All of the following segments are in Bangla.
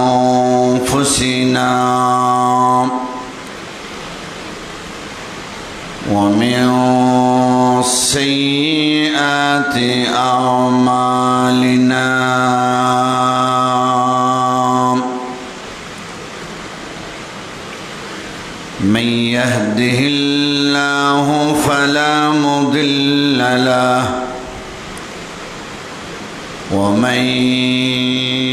أنفسنا ومن سيئات أعمالنا من يهده الله فلا مضل له ومن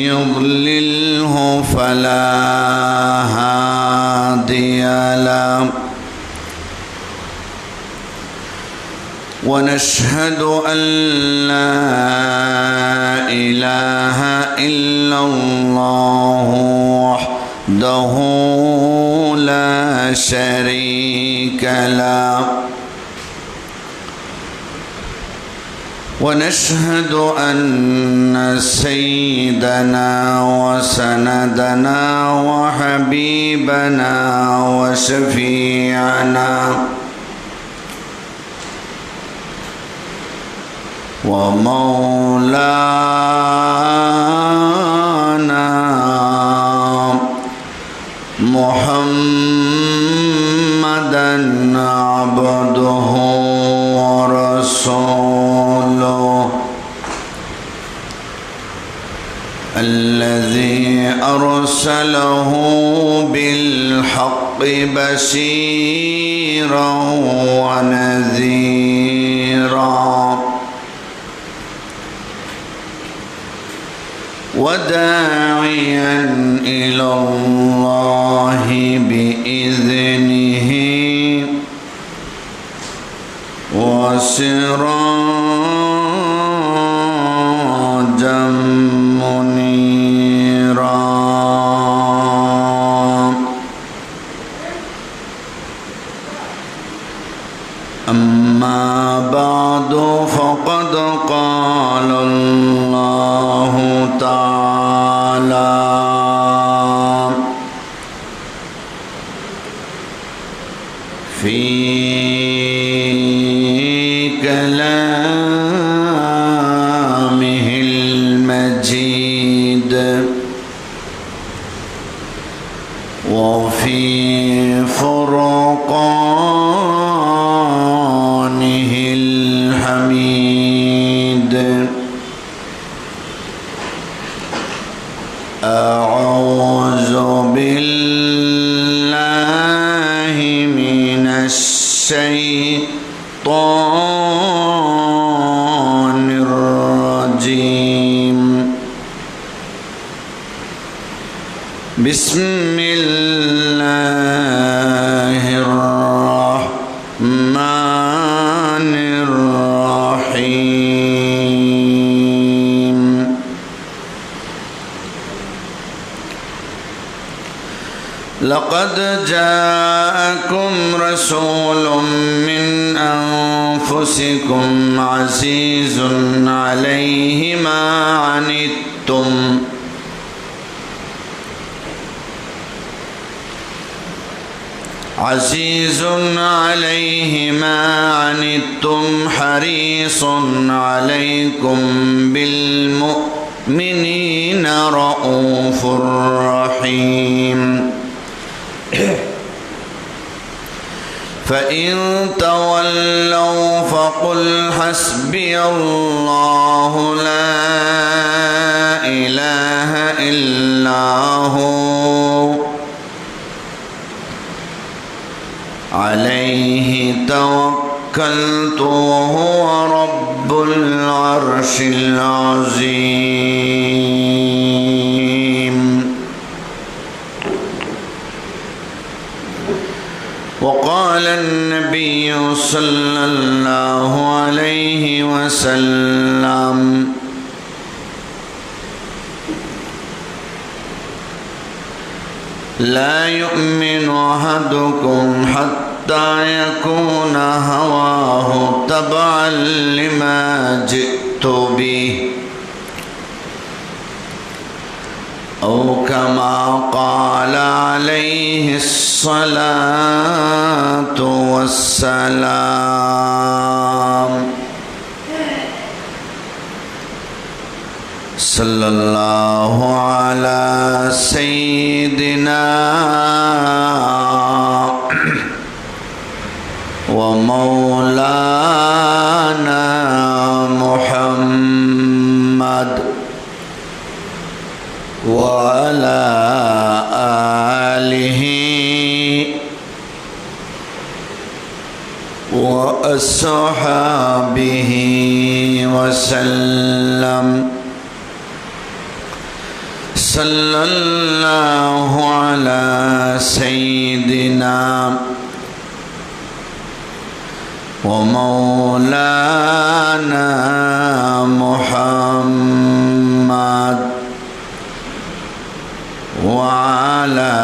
يضلله فلا هادي له ونشهد أن لا إله إلا الله وحده لا شريك له ونشهد أن سيدنا وسندنا وحبيبنا وشفيعنا ومولانا محمدًا عبده ورسوله الذي أرسله بالحق بشيرا ونذيرا وداعيا إلى الله بإذنه وسراجا منيرا أما بعد فقد قال الله تعالى في كلامه المجيد وفي فرقانه الحميد أعوذ بالله من الشيطان الرجيم بسم الله الرحمن الرحيم لقد جاءكم رسول من أنفسكم عزيز عليه ما عنتم عزيز عليه ما عنتم حريص عليكم بالمؤمنين رؤوف رحيم فإن تولوا فقل حسبي الله لا إله إلا هو عليه توكلت وهو رب العرش العظيم وقال النبي صلى الله عليه وسلم لا يؤمن أحدكم حتى يكون هواه تبعا لما جئت به أو كما قال عليه الصلاة والسلام सल्लल्लाहु अला सय्यिदिना व मौलाना मुहम्मद व अला आलिहि व अस्हाबिहि वसल्लम सल्लल्लाहु अला सय्यिदिना व मौलाना मुहम्मद व अला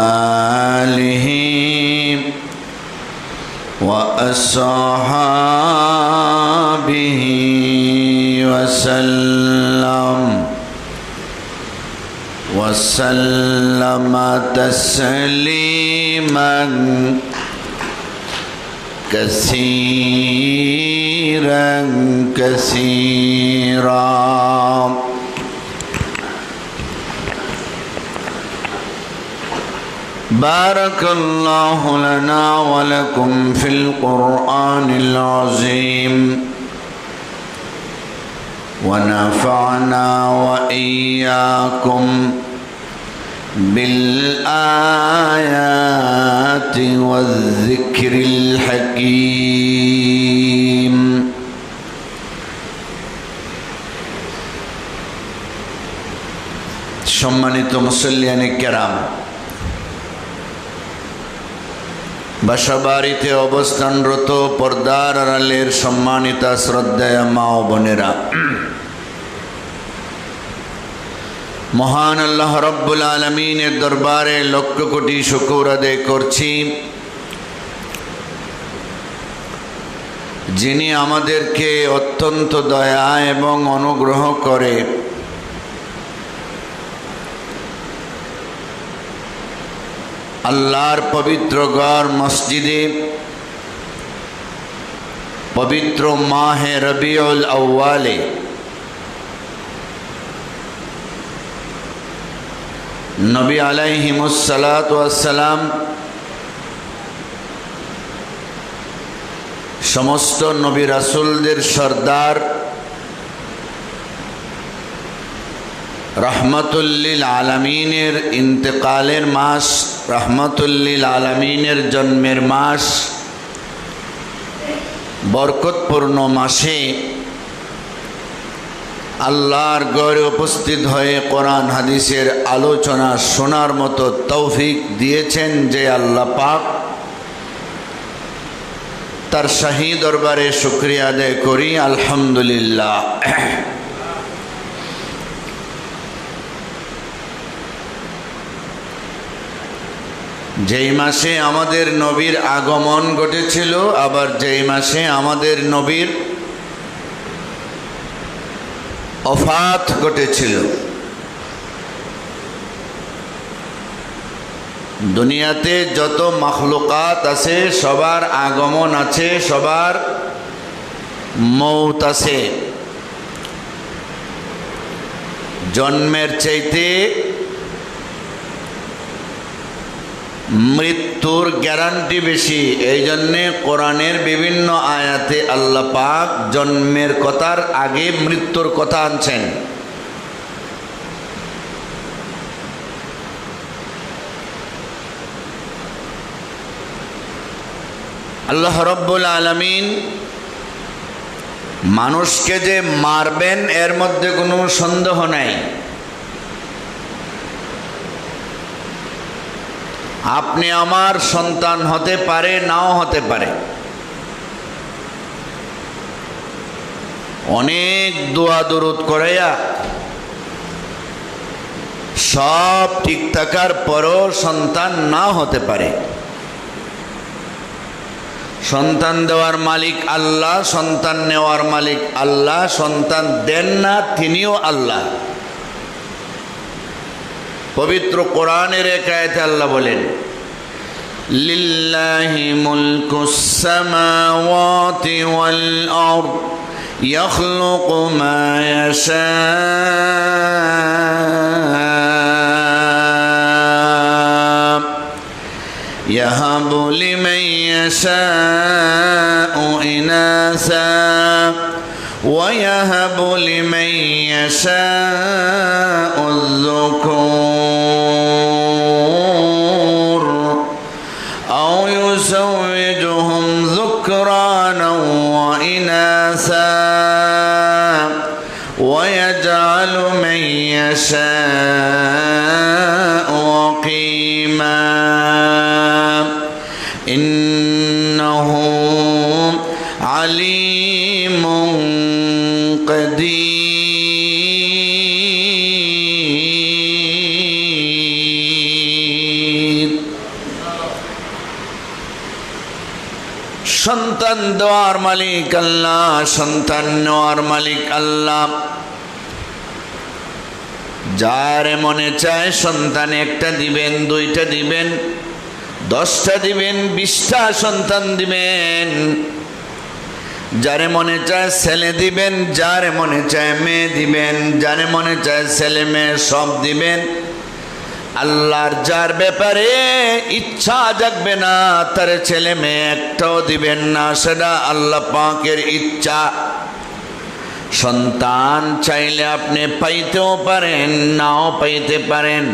आलिहि व अस्हाबिहि वसल्लम वसल्लम तस्लीमन कसीरन कसीरा। बारकल्लाहु लना व लकुम फिल कुरआनिल अज़ीम व नफ़अना व इय्याकुम बिल आयाति वज़्ज़िक्रिल हकीम। सम्मानित मुसल्लियाने केराम, বাসাবাড়িতে অবস্থানরত পর্দার আড়ালের সম্মানিতা শ্রদ্ধেয় মা ও বোনেরা, মহান আল্লাহ রব্বুল আলামিনের দরবারে লক্ষ কোটি শুকর আদায় করছি, যিনি আমাদেরকে অত্যন্ত দয়া এবং অনুগ্রহ করে আল্লাহর পবিত্র ঘর মসজিদে পবিত্র মাহে রবিউল আউয়ালে নবী আলাইহিমুস সালাতু ওয়াস সালাম সমস্ত নবী রাসূলদের সরদার রহমতুল্লিল আলামিনের ইন্তেকালের মাস, রহমতুল্লিল আলামিনের জন্মের মাস, বরকতপূর্ণ মাসে আল্লাহর ঘরে উপস্থিত হয়ে কোরআন হাদিসের আলোচনা শোনার মতো তৌফিক দিয়েছেন যে আল্লাহ পাক, তার শাহী দরবারে শুকরিয়া আদায় করি আলহামদুলিল্লাহ। যেই মাসে আমাদের নবীর আগমন ঘটেছিল, আবার যেই মাসে আমাদের নবীর ওফাত ঘটেছিল। দুনিয়াতে যত মাখলুকাত আছে সবার আগমন আছে, সবার মৌত আছে। জন্মের চাইতে মৃত্যুর গ্যারান্টি বেশি। এই জন্যে কোরআনের বিভিন্ন আয়াতে আল্লাহ পাক জন্মের কথার আগে মৃত্যুর কথা আনছেন। আল্লাহ রব্বুল আলামিন মানুষকে যে মারবেন এর মধ্যে কোনো সন্দেহ নাই। আপনি আমার সন্তান হতে পারে, নাও হতে পারে। অনেক দোয়া দরুদ করাইয়া সব ঠিক থাকার পরও সন্তান নাও হতে পারে। সন্তান দেওয়ার মালিক আল্লাহ, সন্তান নেওয়ার মালিক আল্লাহ। সন্তান দেন না, তিনিও আল্লাহ। পবিত্র কোরআনের এক আয়াতে আল্লাহ বলেন, লিল্লাহি মুলকুস সামাওয়াতি ওয়াল আরদ يخلق ما يشاء يهب لمن يشاء إناثا ويهب لمن يشاء الذكور أو يزوجهم ذكرانا وإناثا ويجعل من يشاء عقيما إنه عليم قدير সন্তান দেওয়ার মালিক আল্লাহ, সন্তান নেওয়ার মালিক আল্লাহ। যার মনে চায় সন্তান একটা দিবেন, দুইটা দিবেন, 10টা দিবেন, 20টা সন্তান দিবেন। যারে মনে চায় ছেলে দিবেন, যারে মনে চায় মেয়ে দিবেন, যারে মনে চায় ছেলে মেয়ে সব দিবেন। আল্লাহর যার ব্যাপারে ইচ্ছা জাগবে না তার ছেলে মেয়ে একটাও দিবেন না, সেটা আল্লাহ পাকের ইচ্ছা। সন্তান চাইলে আপনি পাইতেও পারেন, নাও পাইতে পারেন।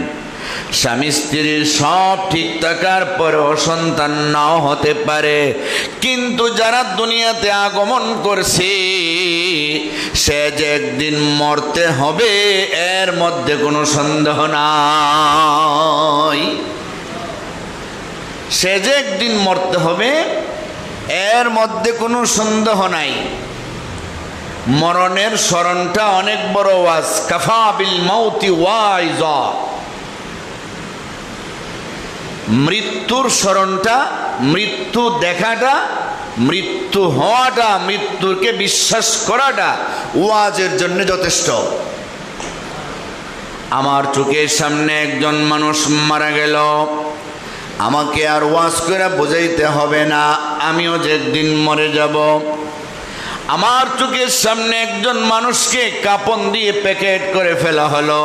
স্বামী স্ত্রীর সব ঠিক থাকার পরেও সন্তান নাও হতে পারে, কিন্তু যারা দুনিয়াতে আগমন করছে সে যে একদিন মরতে হবে এর মধ্যে কোনো সন্দেহ নাই। সে যে একদিন মরতে হবে এর মধ্যে কোনো সন্দেহ নাই। মরণের স্মরণটা অনেক বড় ওয়াজ। কাফা বিল মাউতি ওয়াইজা। মৃত্যুর স্মরণটা, মৃত্যু দেখাটা, মৃত্যু হওয়াটা, মৃত্যুকে বিশ্বাস করাটা ওয়াজের জন্য যথেষ্ট। আমার চোখের সামনে একজন মানুষ মারা গেল, আমাকে আর ওয়াজ করে বোঝাইতে হবে না আমিও যে একদিন মরে যাব। আমার চোখের সামনে একজন মানুষকে কাপন দিয়ে প্যাকেট করে ফেলা হলো,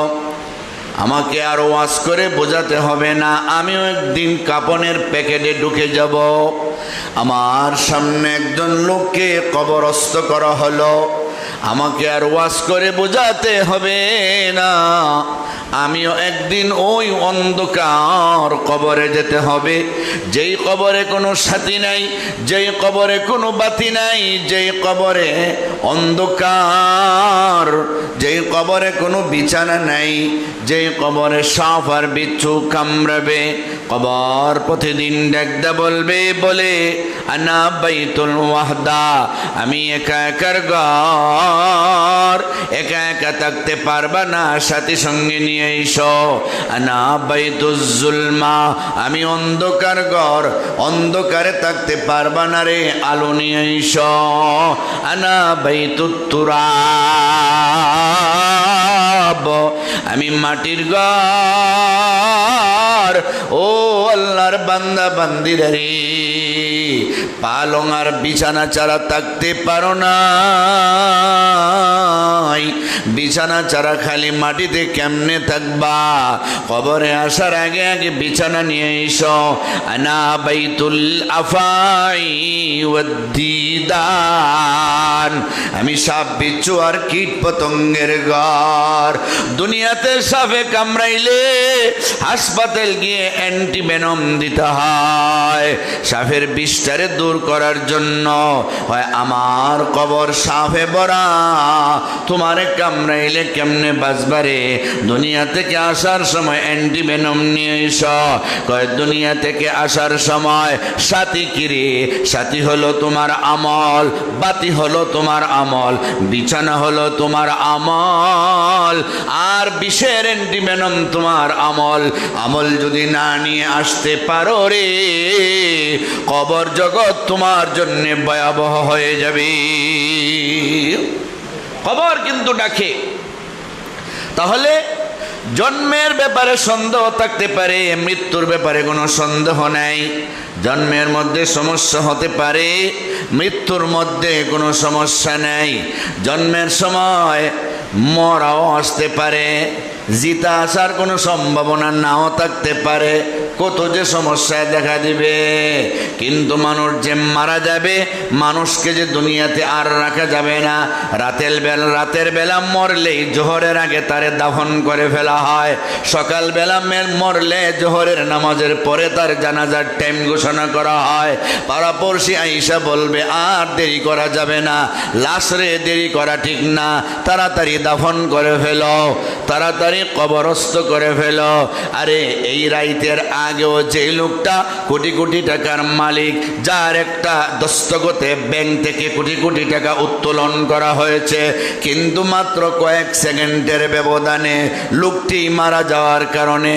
আমাকে আর ওয়াজ করে বোঝাতে হবে না আমিও একদিন কাপনের প্যাকেটে ঢুকে যাব। আমার সামনে একজন লোককে কবরস্থ করা হলো, আমাকে আর ওয়াজ করে বোঝাতে হবে না আমিও একদিন ওই অন্ধকার কবরে যেতে হবে। যেই কবরে কোনো সাথী নাই, যেই কবরে কোনো বাতি নাই, যেই কবরে অন্ধকার, যেই কবরে কোনো বিছানা নাই, যেই কবরে সাপ আর বিচ্ছু কামড়াবে। কবর প্রতিদিন ডাকতে বলবে, বলে আনা বাইতুল ওয়াহদা, আমি একা একার ঘর, একা একা থাকতে পারবা না, সাথী সঙ্গে নিয়ে এসো। আনা বাইতুজ জুলমা, আমি অন্ধকার ঘর, অন্ধকারে থাকতে পারবা না রে, আলো নিয়ে এসো। আনা বাইতুত তুরাব, আমি মাটির ঘর। ও আল্লাহর বান্দা বান্দিরা রে, পালং আর বিছানা ছাড়া থাকতে পারো না, বিছানা ছাড়া খালি মাটিতে কেমনে থাকবা? কবরে আসার আগে আগে বিছানা নিয়ে এসো। আনা বাইতুল আফাই ওয়াদ্দিদান, আমি সাপ বিচ্ছু আর কীট পতঙ্গের ঘর। দুনিয়াতে সাপে কামড়াইলে হাসপাতাল গিয়ে অ্যান্টিভেনম দিতে হয় সাপের বিষটারে দূর করার জন্য। হয় আমার কবর সাপে ভরা, তোমারে কামড়াইলে কেমনে বাঁচবারে? দুনিয়া থেকে আসার সময় অ্যান্টিভেনম নিয়ে এসো। কয় দুনিয়া থেকে আসার সময় সাথী কিরে? সাথী হলো তোমার আমল, বাতি হলো তোমার আমল, বিছানা হলো তোমার আমল, আর বিষের অ্যান্টিভেনম তোমার আমল। আমল যদি না নিয়ে আসতে পারো রে, কবর জগৎ তোমার জন্য ভয়াবহ হয়ে যাবে। কবর কিন্তু ডাকে। তাহলে জন্মের ব্যাপারে সন্দেহ থাকতে পারে, মৃত্যুর ব্যাপারে কোনো সন্দেহ নাই। জন্মের মধ্যে সমস্যা হতে পারে, মৃত্যুর মধ্যে কোনো সমস্যা নাই। জন্মের সময় মরাও আসতে পারে, জিতা আসার কোনো সম্ভাবনা নাও থাকতে পারে, কত যে সমস্যায় দেখা দিবে। কিন্তু মানুষ যে মারা যাবে, মানুষকে যে দুনিয়াতে আর রাখা যাবে না। রাতের বেলা মরলেই জোহরের আগে তারে দাফন করে ফেলা হয়। সকালবেলা মরলে জোহরের নামাজের পরে তার জানাজার টাইম ঘোষণা করা হয়। পাড়াপড়শি আইসা বলবে আর দেরি করা যাবে না, লাশরে দেরি করা ঠিক না, তাড়াতাড়ি দাফন করে ফেলো, তাড়াতাড়ি কবরস্থ করে ফেলো। আরে এই রাইতের আগেও যে লোকটা কোটি কোটি টাকার মালিক, যার একটা দস্তখতে ব্যাংক থেকে কোটি কোটি টাকা উত্তোলন করা হয়েছে, কিন্তু মাত্র কয়েক সেকেন্ডের ব্যবধানে লোকটি মারা যাওয়ার কারণে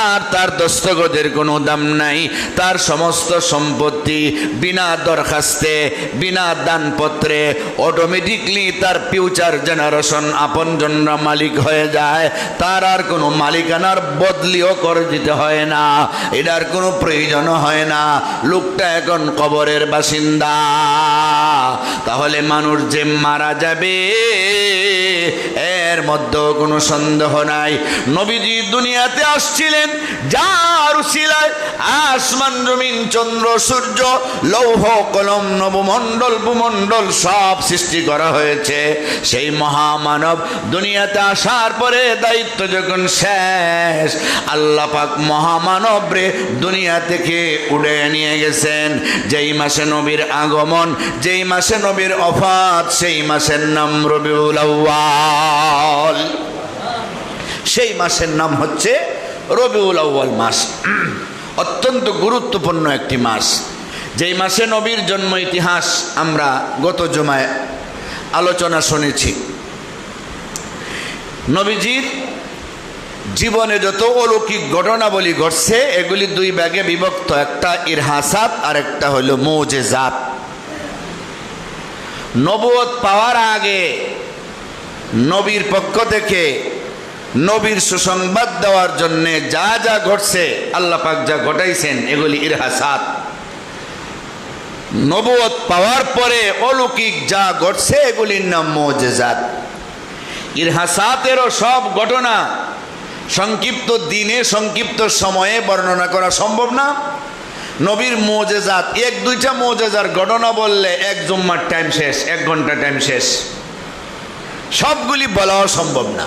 আর তার দস্তখতের কোনো দাম নাই। তার সমস্ত সম্পত্তি বিনা দরখাস্তে, বিনা দানপত্রে অটোমেটিকলি তার ফিউচার জেনারেশন আপনজনরা মালিক হয়ে যায়। তার আর কোনো মালিকানার বদলিও করে দিতে হয় না, এটার কোনো প্রয়োজন হয় না। লোকটা এখন কবরের বাসিন্দা। তাহলে মানুষ যে মারা যাবে এর মধ্যেও কোনো সন্দেহ নাই। নবীজি দুনিয়াতে আসছিলেন যার উসিলায় আসমান জমিন চন্দ্র সূর্য লৌহ কলম নবমণ্ডল ভূমণ্ডল সব সৃষ্টি করা হয়েছে। সেই মহামানব দুনিয়াতে আসার পরে দায়িত্ব যখন শেষ, আল্লাহ পাক মহামানব রে দুনিয়া থেকে উড়ে নিয়ে গেছেন। যেই মাসে নবীর আগমন, যেই মাসে নবীর ওফাত, সেই মাসের নাম রবিউল আউয়াল। সেই মাসের নাম হচ্ছে রবিউল আউয়াল মাস। অত্যন্ত গুরুত্বপূর্ণ একটি মাস, যেই মাসে নবীর জন্ম ইতিহাস আমরা গত জুমায় আলোচনা শুনেছি। নবীজির জীবনে যত অলৌকিক ঘটনাবলী ঘটছে এগুলি দুই ভাগে বিভক্ত, একটা ইরহাসাত আর একটা হলো মুজিজাত। নবুয়ত পাওয়ার আগে নবীর পক্ষ থেকে নবীর সুসংবাদ দেওয়ার জন্য যা যা ঘটছে, আল্লাহ পাক যা ঘটাইছেন, এগুলি ইরহাসাত। নবুয়ত পাওয়ার পরে অলৌকিক যা ঘটছে এগুলির নাম মুজিজাত। ইরহাসাতেরও সব ঘটনা সংক্ষিপ্ত দিনে সংক্ষিপ্ত সময়ে বর্ণনা করা সম্ভব না। নবীর মুজিজাত, এক দুইটা মুজিজার ঘটনা বললে এক জুম্মার টাইম শেষ, 1 ঘন্টা টাইম শেষ, সবগুলি বলাও সম্ভব না।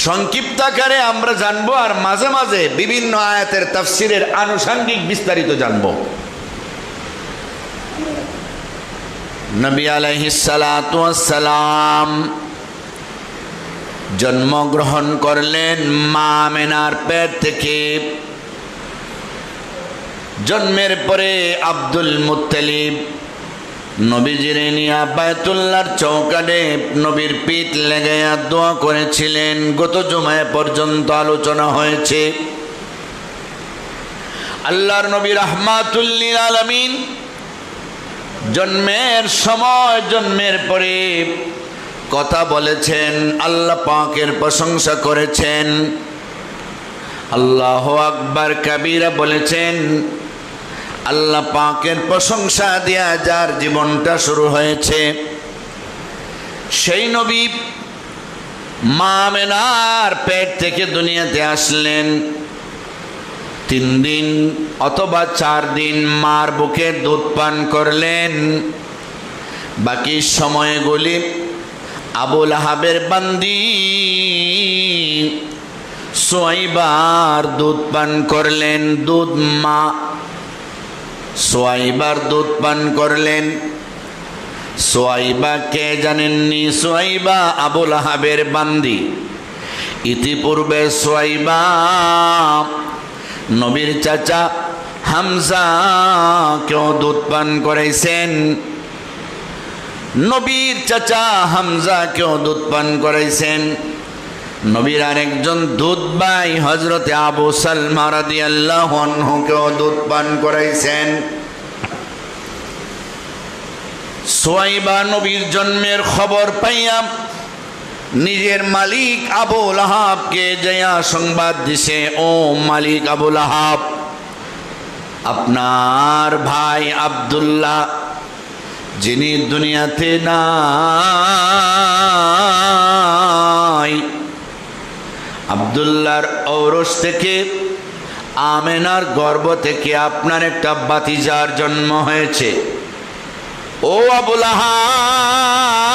সংক্ষিপ্ত আকারে আমরা জানবো, আর মাঝে মাঝে বিভিন্ন আয়াতের তাফসিরের আনুষঙ্গিক বিস্তারিত জানবো। নবী আলাইহিস সালাতু ওয়াস সালাম জন্মগ্রহণ করলেন মা আমেনার পেট থেকে। জন্মের পরে আব্দুল মুত্তালিব নবীজির নিয়া বায়তুল্লাহর চৌকাঠে নবীর পিঠ লেগাইয়া দোয়া করেছিলেন। গত জুমায় পর্যন্ত আলোচনা হয়েছে। আল্লাহর নবী রাহমাতুল লিল আলামিন জন্মের সময়, জন্মের পরে কথা বলেছেন, আল্লাহ পাকের প্রশংসা করেছেন, আল্লাহু আকবার কাবীরা বলেছেন। আল্লাহ পাকের প্রশংসা দিয়া যার জীবনটা শুরু হয়েছে, সেই নবী মা আমেনার পেট থেকে দুনিয়াতে আসলেন। 3 দিন অথবা 4 দিন মার বুকে দুধ পান করলেন। বাকি সময়গুলি আবু লাহাবের বান্দি সুয়াইবার দুধ পান করলেন। দুধ মা সুয়াইবার দুধ পান করলেন। সুয়াইবা কে জানেননি? সুয়াইবা আবু লাহাবের বান্দি। ইতিপূর্বে সুয়াইবা নবীর চাচা হামজা কেউ দুধ পান করাইছেন। নবীর চাচা হামজা কেউ দুধ পান করাইছেন। নবীর আরেকজন দুধ ভাই হযরতে আবু সালমা রাদিয়াল্লাহু আনহু কেউ দুধ পান করাইছেন। সুয়াইবা নবীর জন্মের খবর পাইয়া নিজের মালিক আবু লাহাবকে জয়া সংবাদ দিছে, ও মালিক আবু লাহাব, আপনার ভাই আব্দুল্লাহ যিনি দুনিয়াতে নাই, আব্দুল্লাহর ঔরস থেকে আমেনার গর্ভ থেকে আপনার একটা ভাতিজার জন্ম হয়েছে। ও আবু লাহাব,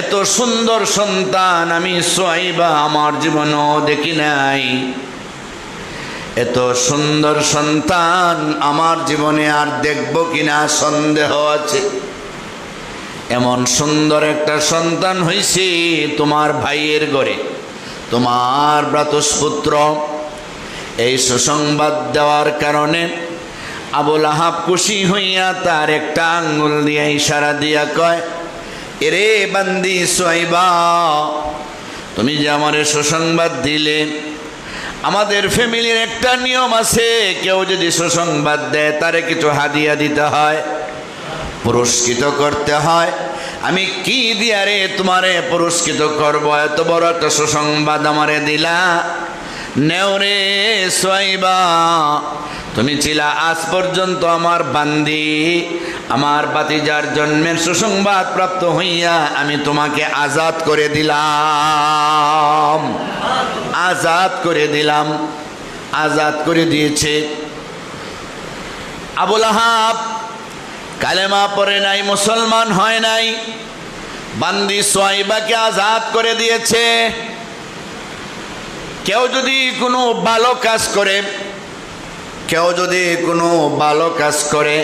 এত সুন্দর সন্তান আমি সুয়াইবা আমার জীবনেও দেখি নাই, এত সুন্দর সন্তান আমার জীবনে আর দেখব কিনা সন্দেহ আছে। এমন সুন্দর একটা সন্তান হইছে তোমার ভাইয়ের ঘরে, তোমার ভ্রাতুষ্পুত্র। এই সুসংবাদ দেওয়ার কারণে আবু লাহাব খুশি হইয়া তার একটা আঙ্গুল দিয়া ইশারা দিয়া কয়, এরে বান্দি সুয়াইবা, তুমি যে আমারে সুসংবাদ দিলে, আমাদের ফ্যামিলির একটা নিয়ম আছে, কেউ যদি সুসংবাদ দেয় তারে কিছু হাদিয়া দিতে হয়, পুরস্কৃত করতে হয়। আমি কি দিয়া রে তোমারে পুরস্কৃত করব? এত বড় একটা সুসংবাদ আমারে দিলা, নেও রে সুয়াইবা, তুমি ছিলা আজ পর্যন্ত আমার বান্দি, আমার ভাতিজার জন্মের সুসংবাদ প্রাপ্ত হইয়া আমি তোমাকে আজাদ করে দিলাম, আজাদ করে দিলাম। আজাদ করে দিয়েছে। আবু লাহাব কালেমা পড়ে নাই, মুসলমান হয় নাই, বান্দি সুয়াইবাকে আজাদ করে দিয়েছে। কেউ যদি কোনো ভালো কাজ করে, কেউ যদি কোনো ভালো কাজ করে,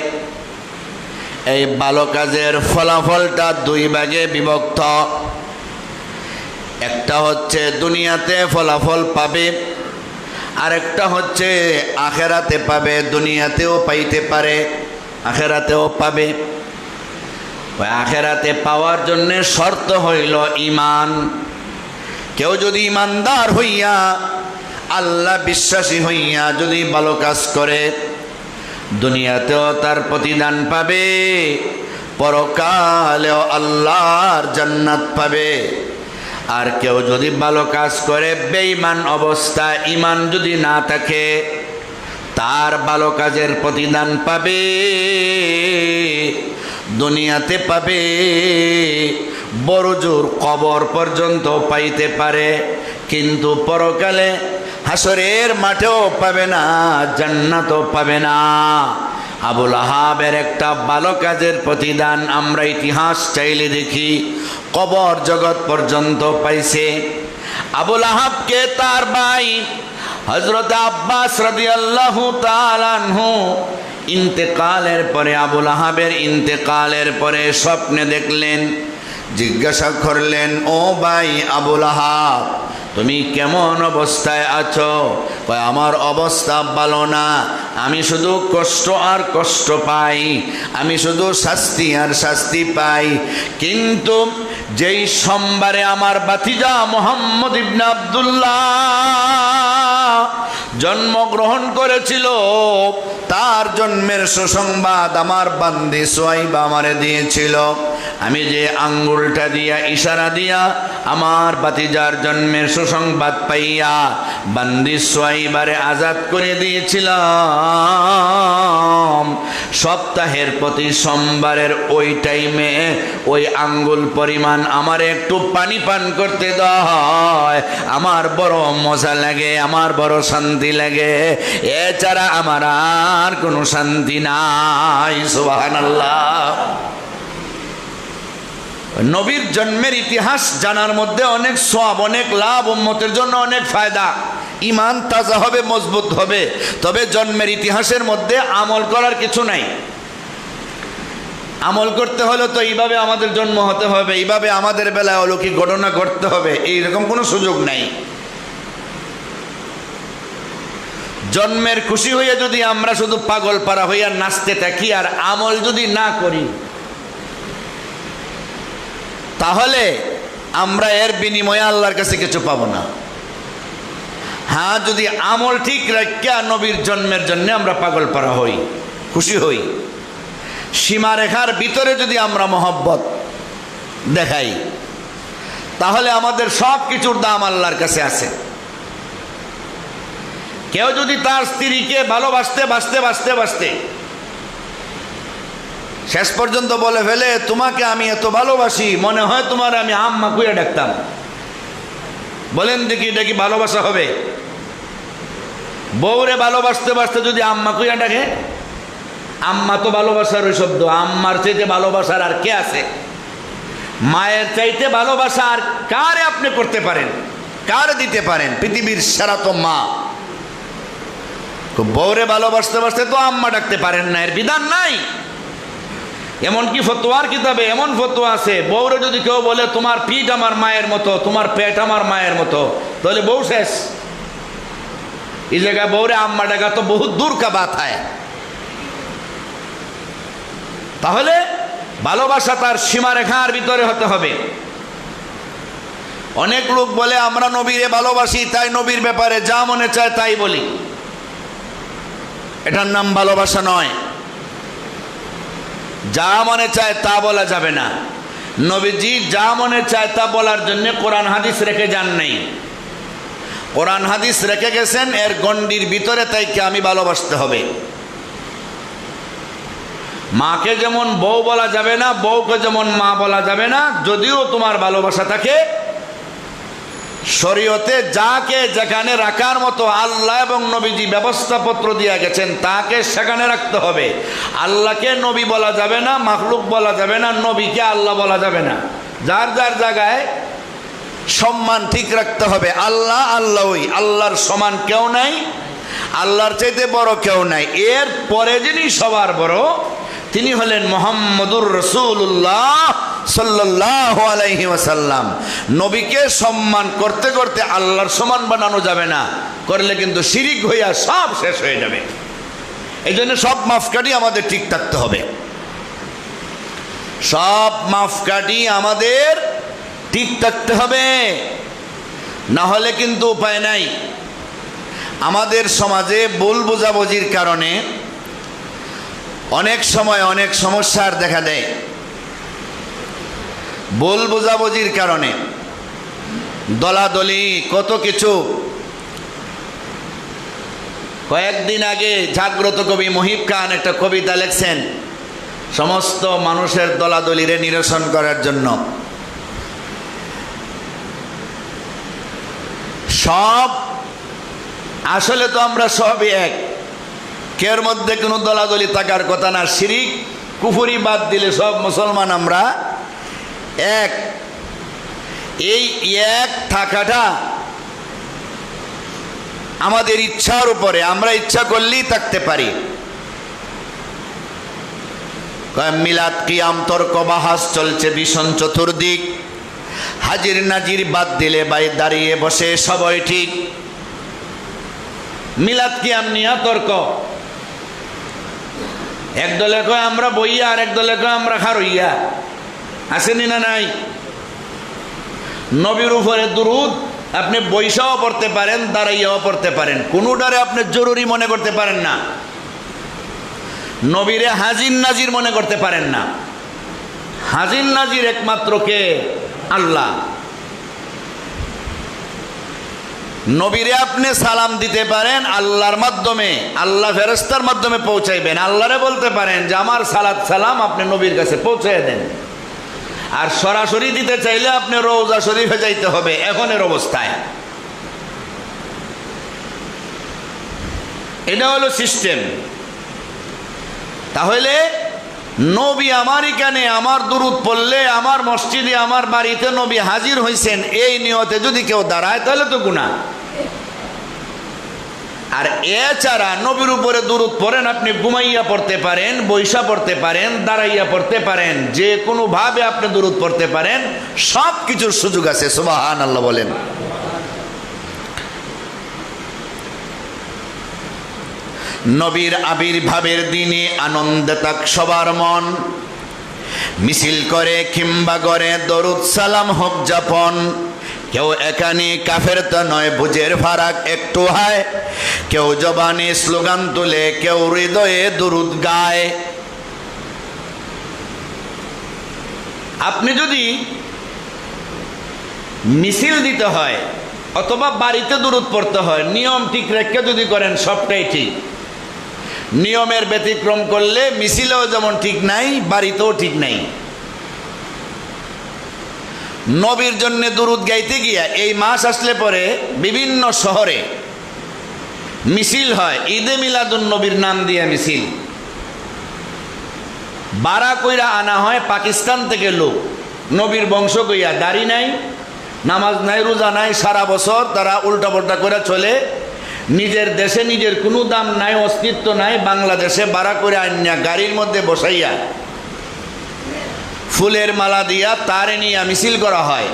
এই ভালো কাজের ফলাফলটা দুই ভাগে বিভক্ত। একটা হচ্ছে দুনিয়াতে ফলাফল পাবে, আরেকটা হচ্ছে আখেরাতে পাবে। দুনিয়াতেও পাইতে পারে, আখেরাতেও পাবে। ওই আখেরাতে পাওয়ার জন্যে শর্ত হইল ঈমান। কেউ যদি ঈমানদার হইয়া আল্লাহ বিশ্বাসী হইয়া যদি ভালো কাজ করে, দুনিয়াতেও তার প্রতিদান পাবে, পরকালেও আল্লাহর জান্নাত পাবে। আর কেউ যদি ভালো কাজ করে বেঈমান অবস্থায়, ঈমান যদি না থাকে, তার ভালো কাজের প্রতিদান পাবে, দুনিয়াতে পাবে, বড় জোর কবর পর্যন্ত পাইতে পারে, কিন্তু পরকালে হাসরের মাঠেও পাবে না, জান্নাতও পাবে না। আবু লাহাবের একটা ভালো কাজের প্রতিদান আমরা ইতিহাস চাইলে দেখি কবর জগৎ পর্যন্ত পাইছে। আবু লাহাবকে তার ভাই হযরত আব্বাস রাদিয়াল্লাহু তাআলা আনহু ইন্তেকালের পরে, আবু লাহাবের ইন্তেকালের পরে স্বপ্নে দেখলেন। জিজ্ঞাসা করলেন, ও ভাই আবু লাহাব, তুমি কেমন অবস্থায় আছো? কয়, আমার অবস্থা ভালো না, আমি শুধু কষ্ট আর কষ্ট পাই, আমি শুধু শাস্তি আর শাস্তি পাই। কিন্তু যেই সোমবারে আমার ভাতিজা মুহাম্মদ ইবনে আব্দুল্লাহ জন্মগ্রহণ করেছিল, তার জন্মের সুসংবাদ আমার বান্দি সুয়াইবা আমারে দিয়েছিল। আমি যে আঙ্গুলটা দিয়া ইশারা দিয়া আমার ভাতিজার জন্মের সুসংবাদ পাইয়া বান্দি সুয়াইবারে আজাদ করে দিয়েছিলাম, সপ্তাহের প্রতি সোমবারের ওই টাইমে ওই আঙ্গুল পরিমাণ আমার একটু পানি পান করতে দেওয়া হয়, আমার বড় মজা লাগে, আমার বড় শান্তি লাগে। এছাড়া আমার আর কোনো শান্তি নাই। সুবহানাল্লাহ। নবীর জন্মের ইতিহাস জানার মধ্যে অনেক সওয়াব, অনেক লাভ, উম্মতের জন্য অনেক ফায়দা। ঈমান তাজা হবে, মজবুত হবে। তবে জন্মের ইতিহাসের মধ্যে আমল করার কিছু নাই। আমল করতে হলে তো এইভাবে আমাদের জন্ম হতে হবে, এইভাবে আমাদের বেলায় অলৌকিক ঘটনা ঘটতে হবে, এইরকম কোনো সুযোগ নাই। জন্মের খুশি হইয়া যদি আমরা শুধু পাগল পারা হইয়া নাচতে থাকি আর আমল যদি না করি, তাহলে আমরা এর বিনিময়ে আল্লাহর কাছে কিছু পাবো না। হ্যাঁ, যদি আমল ঠিক রাখিয়া নবীর জন্মের জন্য আমরা পাগল পারা হই, খুশি হই, সীমারেখার ভিতরে যদি আমরা মহব্বত দেখাই, তাহলে আমাদের সব কিছুর দাম আল্লাহর কাছে আছে। কেউ যদি তার স্ত্রীকে ভালোবাসতে বাসতে বাসতে বাসতে শেষ পর্যন্ত বলে ফেলে, তোমাকে আমি এত ভালোবাসি, মনে হয় তোমার আমি আম্মা কুইয়া ডাকতাম, বলেন দেখি এটা কি ভালোবাসা হবে? বউরে ভালোবাসতে বাসতে যদি আম্মা কুইয়া ডাকে, আম্মা তো ভালোবাসার ওই শব্দ, আম্মার চাইতে ভালোবাসার আর কে আছে? মায়ের চাইতে ভালোবাসা আর কারে আপনি করতে পারেন, কারে দিতে পারেন? পৃথিবীর সেরা তো মা। বউরে ভালোবাসতে বাসতে তো আম্মা ডাকতে পারেন না, এর বিধান নাই। এমনকি ফতোয়ার কিতাবে এমন ফতোয়া আছে, বউরে যদি কেউ বলে তোমার পিঠ আমার মায়ের মতো, তোমার পেট আমার মায়ের মতো, তাহলে বউ শেষ। এই জায়গায় বউরে আম্মা ডাকা তো বহুত দূর কা বাত হয়। তাহলে ভালোবাসা তার সীমারেখার ভিতরে হতে হবে। অনেক লোক বলে আমরা নবীরে ভালোবাসি, তাই নবীর ব্যাপারে যা মনে চায় তাই বলি। এটার নাম ভালোবাসা নয়। যা মনে চায় তা বলা যাবে না। নবীজি যা মনে চায় তা বলার জন্য কোরআন হাদিস রেখে যান নাই। কোরআন হাদিস রেখে গেছেন এর গণ্ডির ভিতরে, তাই কি আমি ভালোবাসতে হবে। মাকে যেমন বউ বলা যাবে না, বউকে যেমন মা বলা যাবে না। যদিও তোমার ভালোবাসা থাকে, শরীয়তে যাকে যেখানে রাখার মতো আল্লাহ এবং নবীজি ব্যবস্থাপত্র দিয়ে গেছেন তাকে সেখানে রাখতে হবে। আল্লাহকে নবী বলা যাবে না, মাখলুক বলা যাবে না, নবীকে আল্লাহ বলা যাবে না। যার যার জায়গায় সম্মান ঠিক রাখতে হবে। আল্লাহ আল্লাহই, আল্লাহর সমান কেউ নাই, আল্লাহর চাইতে বড় কেউ নাই। এর পরে যিনি সবার বড় তিনি হলেন মুহাম্মদুর রাসূলুল্লাহ সাল্লাল্লাহু আলাইহি ওয়াসাল্লাম। নবীকে সম্মান করতে করতে আল্লাহর সমান বানানো যাবে না, করলে কিন্তু শিরিক হইয়া সব শেষ হয়ে যাবে। এই জন্য সব মাপকাঠি আমাদের ঠিক থাকতে হবে। সব মাপকাঠি আমাদের ঠিক থাকতে হবে, না হলে কিন্তু উপায় নাই। আমাদের সমাজে ভুল বোঝাবুঝির কারণে অনেক সময় অনেক সমস্যার দেখা দেয়। ভুল বোঝাবুঝির কারণে দলাদলি কত কিছু। কয়েকদিন আগে জাগ্রত কবি মহিব খান একটা কবিতা লিখছেন সমস্ত মানুষের দলাদলিরে নিরসন করার জন্য। সব আসলে তো আমরা সবই এক, কের মধ্যে কোনো দলাদলি থাকার কথা না। শিরিক কুফরি বাদ দিলে সব মুসলমান আমরা এক। এই এক থাকাটা আমাদের ইচ্ছার উপরে, আমরা ইচ্ছা করলেই থাকতে পারি। মিলাদ কিয়াম তর্ক বাহাস চলছে ভীষণ চতুর্দিক, হাজির নাজির বাদ দিলে বাই দাঁড়িয়ে বসে সবাই ঠিক। মিলাদ কিয়াম নিয়ে তর্ক, এক দলে কয় আমরা বইয়া আর এক দলে কয় আমরা খারইয়া। আসেনি না নাই? নবীর উপরে দুরুদ আপনি বইসাও পড়তে পারেন, দাঁড়াইয়াও পড়তে পারেন, কোনোটারে আপনি জরুরি মনে করতে পারেন না। নবীরে হাজির নাজির মনে করতে পারেন না। হাজির নাজির একমাত্র কে? আল্লাহ। নবীরে আপনি সালাম দিতে পারেন আল্লাহর মাধ্যমে, আল্লাহ ফেরেশতার মাধ্যমে পৌঁছাইবেন। আল্লাহরে বলতে পারেন যে আমার সালাত সালাম আপনি নবীর কাছে পৌঁছায় দেন। আর সরাসরি দিতে চাইলে আপনি রওজা শরীফে যাইতে হবে এখনের অবস্থায়। এটা হলো সিস্টেম। তাহলে নবী আমার এখানে আমার দুরুদ পড়লে আমার মসজিদে আমার বাড়িতে নবী হাজির হয়েছেন এই নিয়তে যদি কেউ দাঁড়ায় তাহলে তো গুনাহ। আর এছাড়া নবীর উপরে দুরুদ পড়েন, আপনি ঘুমাইয়া পড়তে পারেন, বৈশা পড়তে পারেন, দাঁড়াইয়া পড়তে পারেন, যে কোনো ভাবে আপনি দুরুদ পড়তে পারেন, সব কিছুর সুযোগ আছে। সুবহানাল্লাহ বলেন। নবীর আবির্ভাবের দিনে আনন্দে থাক সবার মন, মিছিল করে কিংবা করে দরুদ সালাম হোক যাপন। কেউ এখানে কাফের তো নয়, বুঝের ফারাক একটু হয়। কেউ জবানে স্লোগান তুলে, কেউ হৃদয়ে দুরুদ গায়। আপনি যদি মিছিল দিতে হয় অথবা বাড়িতে দুরূদ পড়তে হয়, নিয়ম ঠিক রেখে যদি করেন সবটাই ঠিক। নিয়মের ব্যতিক্রম করলে মিছিলেও যেমন ঠিক নাই, বাড়িতেও ঠিক নাই। নবীর জন্য দুরূদ গাইতে গিয়া এই মাস আসলে পরে বিভিন্ন শহরে মিছিল হয়, ঈদে মিলাদুন নবীর নাম দিয়ে মিছিল। বাড়া কইরা আনা হয় পাকিস্তান থেকে লোক, নবীর বংশ কইয়া, দাড়ি নাই, নামাজ নাই, রোজা নাই, সারা বছর তারা উল্টাপাল্টা করে চলে। নিজের দেশে নিজের কোনো দাম নাই, অস্তিত্ব নাই। বাংলাদেশে বাড়া করে আনিয়া গাড়ির মধ্যে বসাইয়া ফুলের মালা দিয়া তারে নিয়ে মিছিল করা হয়।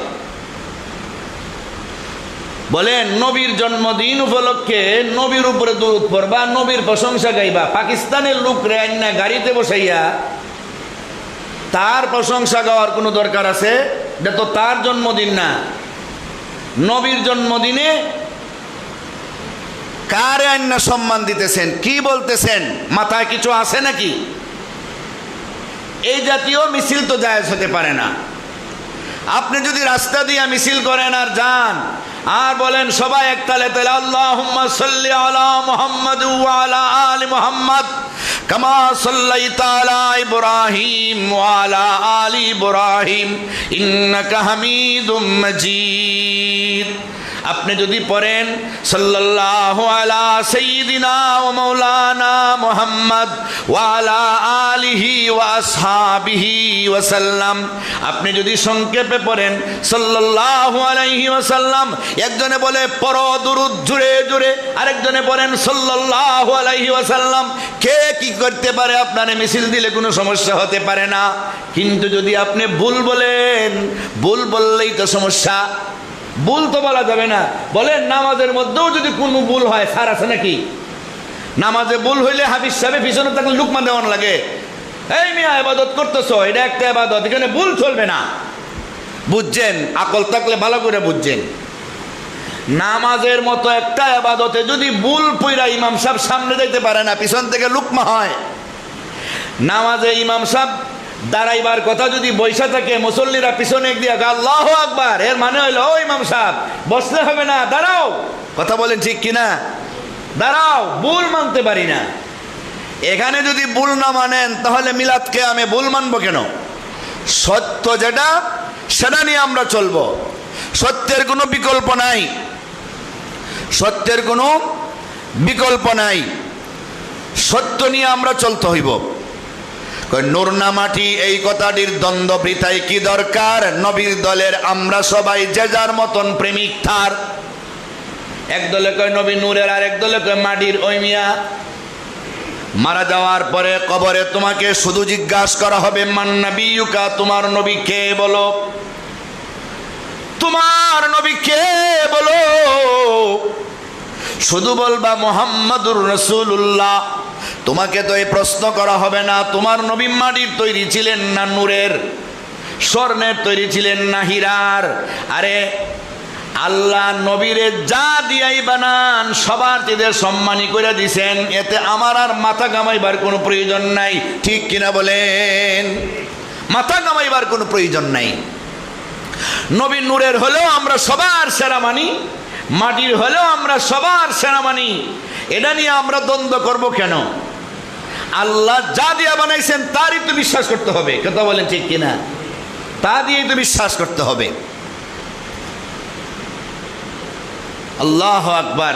বলেন নবীর জন্মদিন উপলক্ষে নবীর উপরে দুরূদ পড়বা, নবীর প্রশংসা গাইবা, পাকিস্তানের লোক রে আইনা গাড়িতে বসাইয়া তার প্রশংসা গাওয়ার কোনো দরকার আছে? এটা তো তার জন্মদিন না। নবীর জন্মদিনে কারে আইনা সম্মান দিতেছেন, কি বলতেছেন? মাথায় কিছু আছে নাকি? এই জাতীয় মিছিল তো জায়েজ হতে পারে না। আপনি যদি রাস্তা দিয়ে মিছিল করেন আর যান আর বলেন সবাই একতালে তাহলে আল্লাহুম্মা সাল্লি আলা মুহাম্মাদ ওয়া আলা আলি মুহাম্মাদ কামা সাল্লাইতা আলা ইব্রাহিম ওয়া আলা আলি ইব্রাহিম ইন্নাকা হামিদুম মাজিদ। আপনি যদি পড়েন সাল্লাল্লাহু আলা সাইয়্যিদিনা ওয়া মাওলানা মুহাম্মদ ওয়া আলা আলিহি ওয়া আসহাবিহি ওয়া সাল্লাম, আপনি যদি সংক্ষেপে পড়েন সাল্লাল্লাহু আলাইহি ওয়াসাল্লাম, একজনে বলে পড়ো দুরূদ জুড়ে জুড়ে, আরেকজনে পড়েন সাল্লাল্লাহু আলাইহি ওয়াসাল্লাম। কে কি করতে পারে? আপনার মিছিল দিলে কোনো সমস্যা হতে পারে না। কিন্তু যদি আপনি ভুল বলেন, ভুল বললেই তো সমস্যা। ভুল তো বলা যাবে না। বলেন নামাজের মধ্যেও যদি কোনো ভুল হয়, সার আছে নাকি? নামাজে ভুল হইলে হাফিজ সাহেব পিছনে থাকলে লুকমা দেওয়ান লাগে, এই মিয়া ইবাদত করতেছ, এটা একটা ইবাদত, এখানে ভুল চলবে না। বুঝছেন? আকল থাকলে ভালো করে বুঝছেন। নামাজের মতো একটা ইবাদতে যদি ভুল পইরা ইমাম সাহেব সামনে যাইতে পারে না, পিছন থেকে লুকমা হয়। নামাজে ইমাম সাহেব দাঁড়াইবার কথা যদি বৈশা থাকে, মুসল্লিরা পিছনে দিয়ে আল্লাহু আকবার, এর মানে হইলো ও ইমাম সাহেব বসলে হবে না, দাঁড়াও। কথা বলেন ঠিক কিনা? দাঁড়াও, ভুল মানতে পারি না। এখানে যদি ভুল না মানেন তাহলে মিলাদকে আমি ভুল মানবো কেন? সত্য যেটা সেটা নিয়ে আমরা চলবো। সত্যের কোনো বিকল্প নাই, সত্যের কোনো বিকল্প নাই। সত্য নিয়ে আমরা চলতে হইব। নূর না মাটি, এই কথাটির দ্বন্দ্ব বৃথায় কি দরকার? নবীর দলের আমরা সবাই যে যার মতন প্রেমিক থার। এক দলে কয় নবী নূরের, আর এক দলে কয় মাটির। ওই মিয়া, মারা যাওয়ার পরে কবরে তোমাকে শুধু জিজ্ঞাসা করা হবে মান নবিয়ুকা, তোমার নবী কে বলো, তোমার নবী কে বলো। শুধু বলবা মুহাম্মাদুর রাসূলুল্লাহ। তোমাকে তো এই প্রশ্ন করা হবে না তোমার নবী মাটির তৈরি ছিলেন না নূরের, স্বর্ণের তৈরি ছিলেন না হীরার। আরে আল্লাহ নবীরে যা দিয়াই বানান সবার চেয়ে সম্মানী করে দিছেন, এতে আমার আর মাথা কামাইবার কোনো প্রয়োজন নাই। ঠিক কিনা বলেন? মাথা কামাইবার কোনো প্রয়োজন নাই। নবী নূরের হলেও আমরা সবার সেরা মানি, মাটির হলেও আমরা সবার সেরা মানি। এটা নিয়ে আমরা দ্বন্দ্ব করব কেন? আল্লাহ যা দিয়া বানাইছেন তারই তো বিশ্বাস করতে হবে। কথা বলেন ঠিক কিনা? তা দিয়েই তো বিশ্বাস করতে হবে। আল্লাহু আকবার।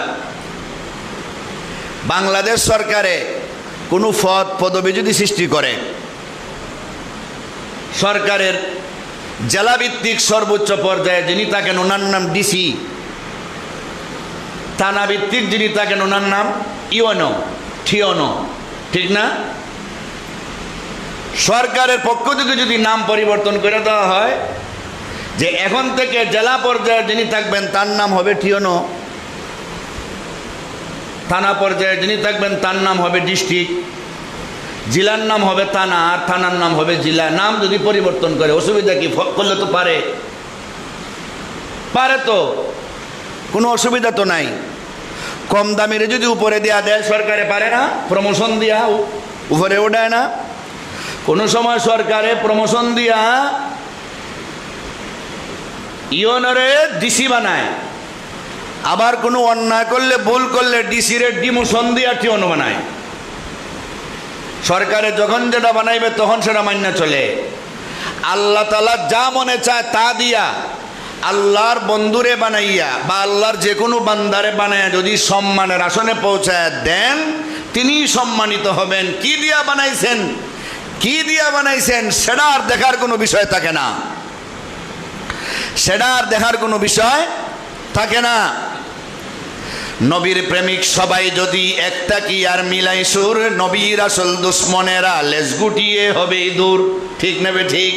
বাংলাদেশ সরকারে কোনো পদ পদবি যদি সৃষ্টি করে, সরকারের জেলাভিত্তিক সর্বোচ্চ পর্যায়ে যিনি থাকেন ওনার নাম ডিসি, থানা ভিত্তিক যিনি থাকেন ওনার নাম ইওনো, ঠিওনো, ঠিক না? সরকারের পক্ষ থেকে যদি নাম পরিবর্তন করে দেওয়া হয় যে এখন থেকে জেলা পর্যায়ে যিনি থাকবেন তার নাম হবে ঠিওনো, থানা পর্যায়ে যিনি থাকবেন তার নাম হবে ডিস্ট্রিক্ট, জেলার নাম হবে থানা, আর থানার নাম হবে জেলা। নাম যদি পরিবর্তন করে অসুবিধা কি? করলে তো পারে, পারে তো, কোনো অসুবিধা তো নাই। কম দামের যদি উপরে দেওয়া দেয় সরকারে, পারে না? প্রমোশন দিয়া উপরে ওঠায় না? কোনো সময় সরকারে প্রমোশন দিয়া ইউনোরে ডিসি বানায়, আবার কোনো অন্যায় করলে ভুল করলে ডিসিরে ডিমোশন দিয়ে টিউন বানায়। সরকারে যখন যেটা বানাইবে তখন সেটা মান্য চলে। আল্লাহ তাআলা যা মনে চায় তা দিয়া আল্লাহর বন্ধুরে বানাইয়া বা আল্লাহর যে কোনো বান্দারে বানাইয়া যদি সম্মানের আসনে পৌঁছায় দেন, তিনি সম্মানিত হবেন। কি দিয়া বানাইছেন, কি দিয়া বানাইছেন সেটা আর দেখার কোনো বিষয় থাকে না, সেটা আর দেখার কোনো বিষয় থাকে না। নবীর প্রেমিক সবাই যদি একটা কি আর মিলাই সুর, নবীর আসল দুশ্মনেরা লেজ গুটিয়ে হবে দূর। ঠিক নেবে ঠিক?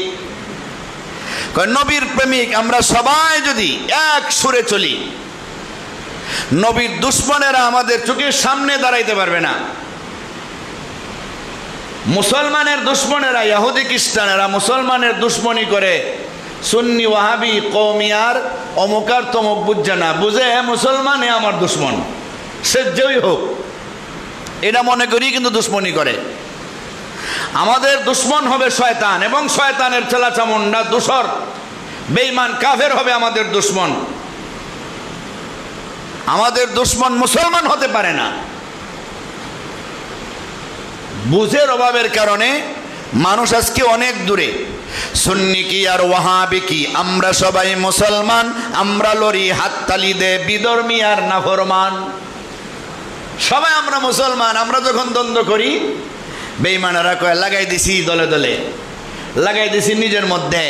নবীর প্রেমিক আমরা সবাই যদি এক সুরে চলি, নবীর দুশ্মনেরা আমাদের চোখের সামনে দাঁড়াইতে পারবে না। মুসলমানের দুশ্মনেরা, ইহুদি খ্রিস্টানেরা মুসলমানের দুশ্মনী করে, সুন্নি ওয়াহাবি কওমিয়ার অমুকার তমুক বুঝছে না, বুঝে মুসলমানে আমার দুশ্মন, সে যেই হোক, এটা মনে করি কিন্তু দুশ্মনী করে। আমাদের দুশ্মন হবে শয়তান, এবং শয়তানের চেলাচামুন্ডা দূষর বেঈমান কাফের হবে আমাদের দুশ্মন। আমাদের দুশ্মন মুসলমান হতে পারে না। বুঝের অভাবের কারণে মানুষ আজকে অনেক দূরে। সুন্নি কি আর ওয়াহাবি কি, আমরা সবাই মুসলমান, আমরা লড়ি হাততালি দে বিধর্মী আর নাফরমান। সবাই আমরা মুসলমান। আমরা যখন দ্বন্দ্ব করি, বেঈমানেরা কয় লাগাই দিছি দলে দলে, লাগাই দিছি নিজের মধ্যে,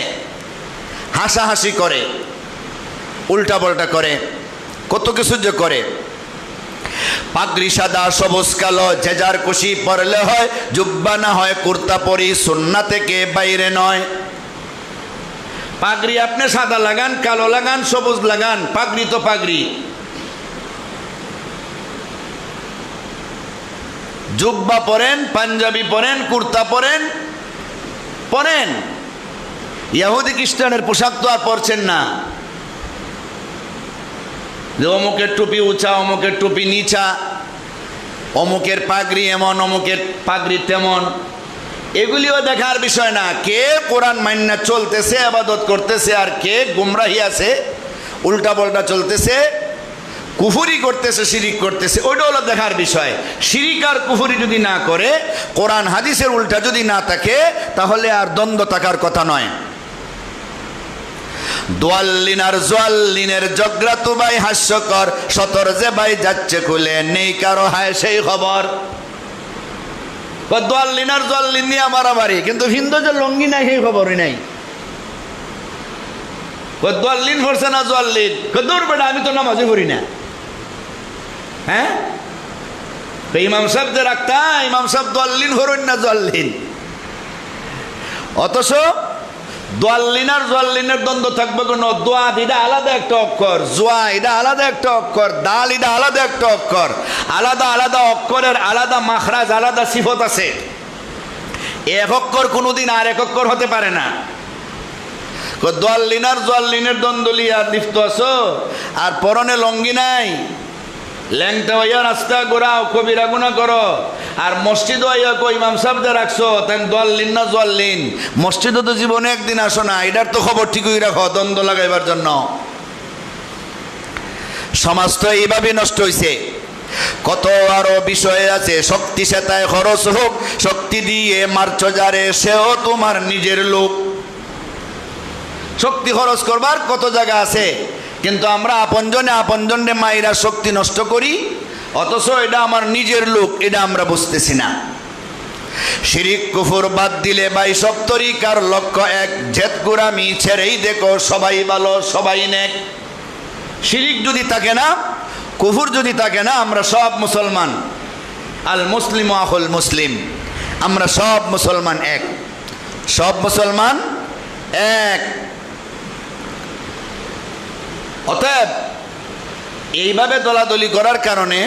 হাসাহাসি করে, উল্টা পাল্টা করে, কত কিছু যে করে। পাগড়ি সাদা সবুজ কালো যে যার খুশি পরলে হয়, জুব্বা না হয় কুর্তা পরি, সুন্নাহ থেকে বাইরে নয়। পাগড়ি আপনি সাদা লাগান, কালো লাগান, সবুজ লাগান, পাগড়ি তো পাগড়ি। জুব্বা পরেন, পাঞ্জাবি পরেন, কুর্তা পরেন, পরেন। ইহুদি খ্রিস্টানের পোশাক তো আর পরছেন না, যে অমুকের টুপি উঁচা, অমুকের টুপি নিচা, অমুকের পাগড়ি এমন, অমুকের পাগড়ি তেমন। এগুলিও দেখার বিষয় না। কে কোরআন মান্না চলতেছে, ইবাদত করতেছে, আর কে গুমরাহি আছে, উল্টা পাল্টা চলতেছে, কুফরি করতেছে, শিরিক করতেছে, ওইটা হলো দেখার বিষয়। শিরিক আর কুফরি যদি না করে, কোরআন হাদিসের উল্টা যদি না থাকে, তাহলে আর দ্বন্দ্ব থাকার কথা নয়। দোয়াল্লিন আর জোয়াল্লিনের জগরা তো ভাই হাস্যকর, সতর যে ভাই যাচ্ছে খুলে নেই কারো হায় সেই খবর। দোয়াল্লিন আর জোয়াল্লিন নিয়ে মারামারি, কিন্তু হিন্দু যে লঙ্গি নাই সেই খবরই নাই। দোয়াল্লিন পড়ছে না জোয়াল্লিন, দূর বেটা আমি তো নামাজই পড়ি না। হ্যাঁ, ইমাম সাহেব যে রাখতা, ইমাম সাহেব দোয়াল্লিন হরুন না জোয়াল্লিন। অথচ দোয়াল্লিন আর জোয়াল্লিনের দ্বন্দ্ব থাকবে কোনো। দোয়া এটা আলাদা একটা অক্ষর, জোয়া এটা আলাদা একটা অক্ষর, দাল এটা আলাদা একটা অক্ষর। আলাদা আলাদা অক্ষরের আলাদা মাখরাজ, আলাদা সিফত আছে। এক অক্ষর কোনোদিন আর এক অক্ষর হতে পারে না। দোয়াল্লিন আর জোয়াল্লিনের দ্বন্দ্ব লিয়া লিপ্ত আছো, আর পরনে লঙ্গি নাই, ল্যাংটা হইয়া রাস্তা ঘোরাও, কবিরা গুণা করো, আর মসজিদ হইয়া কই ইমাম সাহেবদের রাখছো, তাই দোয়াল্লিন না জোয়াল্লিন। মসজিদও তো জীবনে একদিন আসো না, এটার তো খবর ঠিকই রাখো দ্বন্দ্ব লাগাইবার জন্য। সমাজ তো এইভাবে নষ্ট হয়েছে। কত আরো বিষয় আছে। শক্তি সেতায় খরচ হোক, শক্তি দিয়ে মারছ যারে সেও তোমার নিজের লোক। শক্তি খরচ করবার কত জায়গা আছে, কিন্তু আমরা আপনজনে মাইরা শক্তি নষ্ট করি, অথচ এটা আমার নিজের লোক, এটা আমরা বুঝতেছি না। শিরিক কুফর বাদ দিলে ভাই সব তরিকার লক্ষ্য এক, জেদ গোরামি ছেড়েই দেখো সবাই ভালো সবাই নেক। শিরিক যদি থাকে না, কুফর যদি থাকে না, আমরা সব মুসলমান। আল মুসলিম আহুল মুসলিম, আমরা সব মুসলমান এক, সব মুসলমান এক। অতএব এইভাবে দলাদলি করার কারণে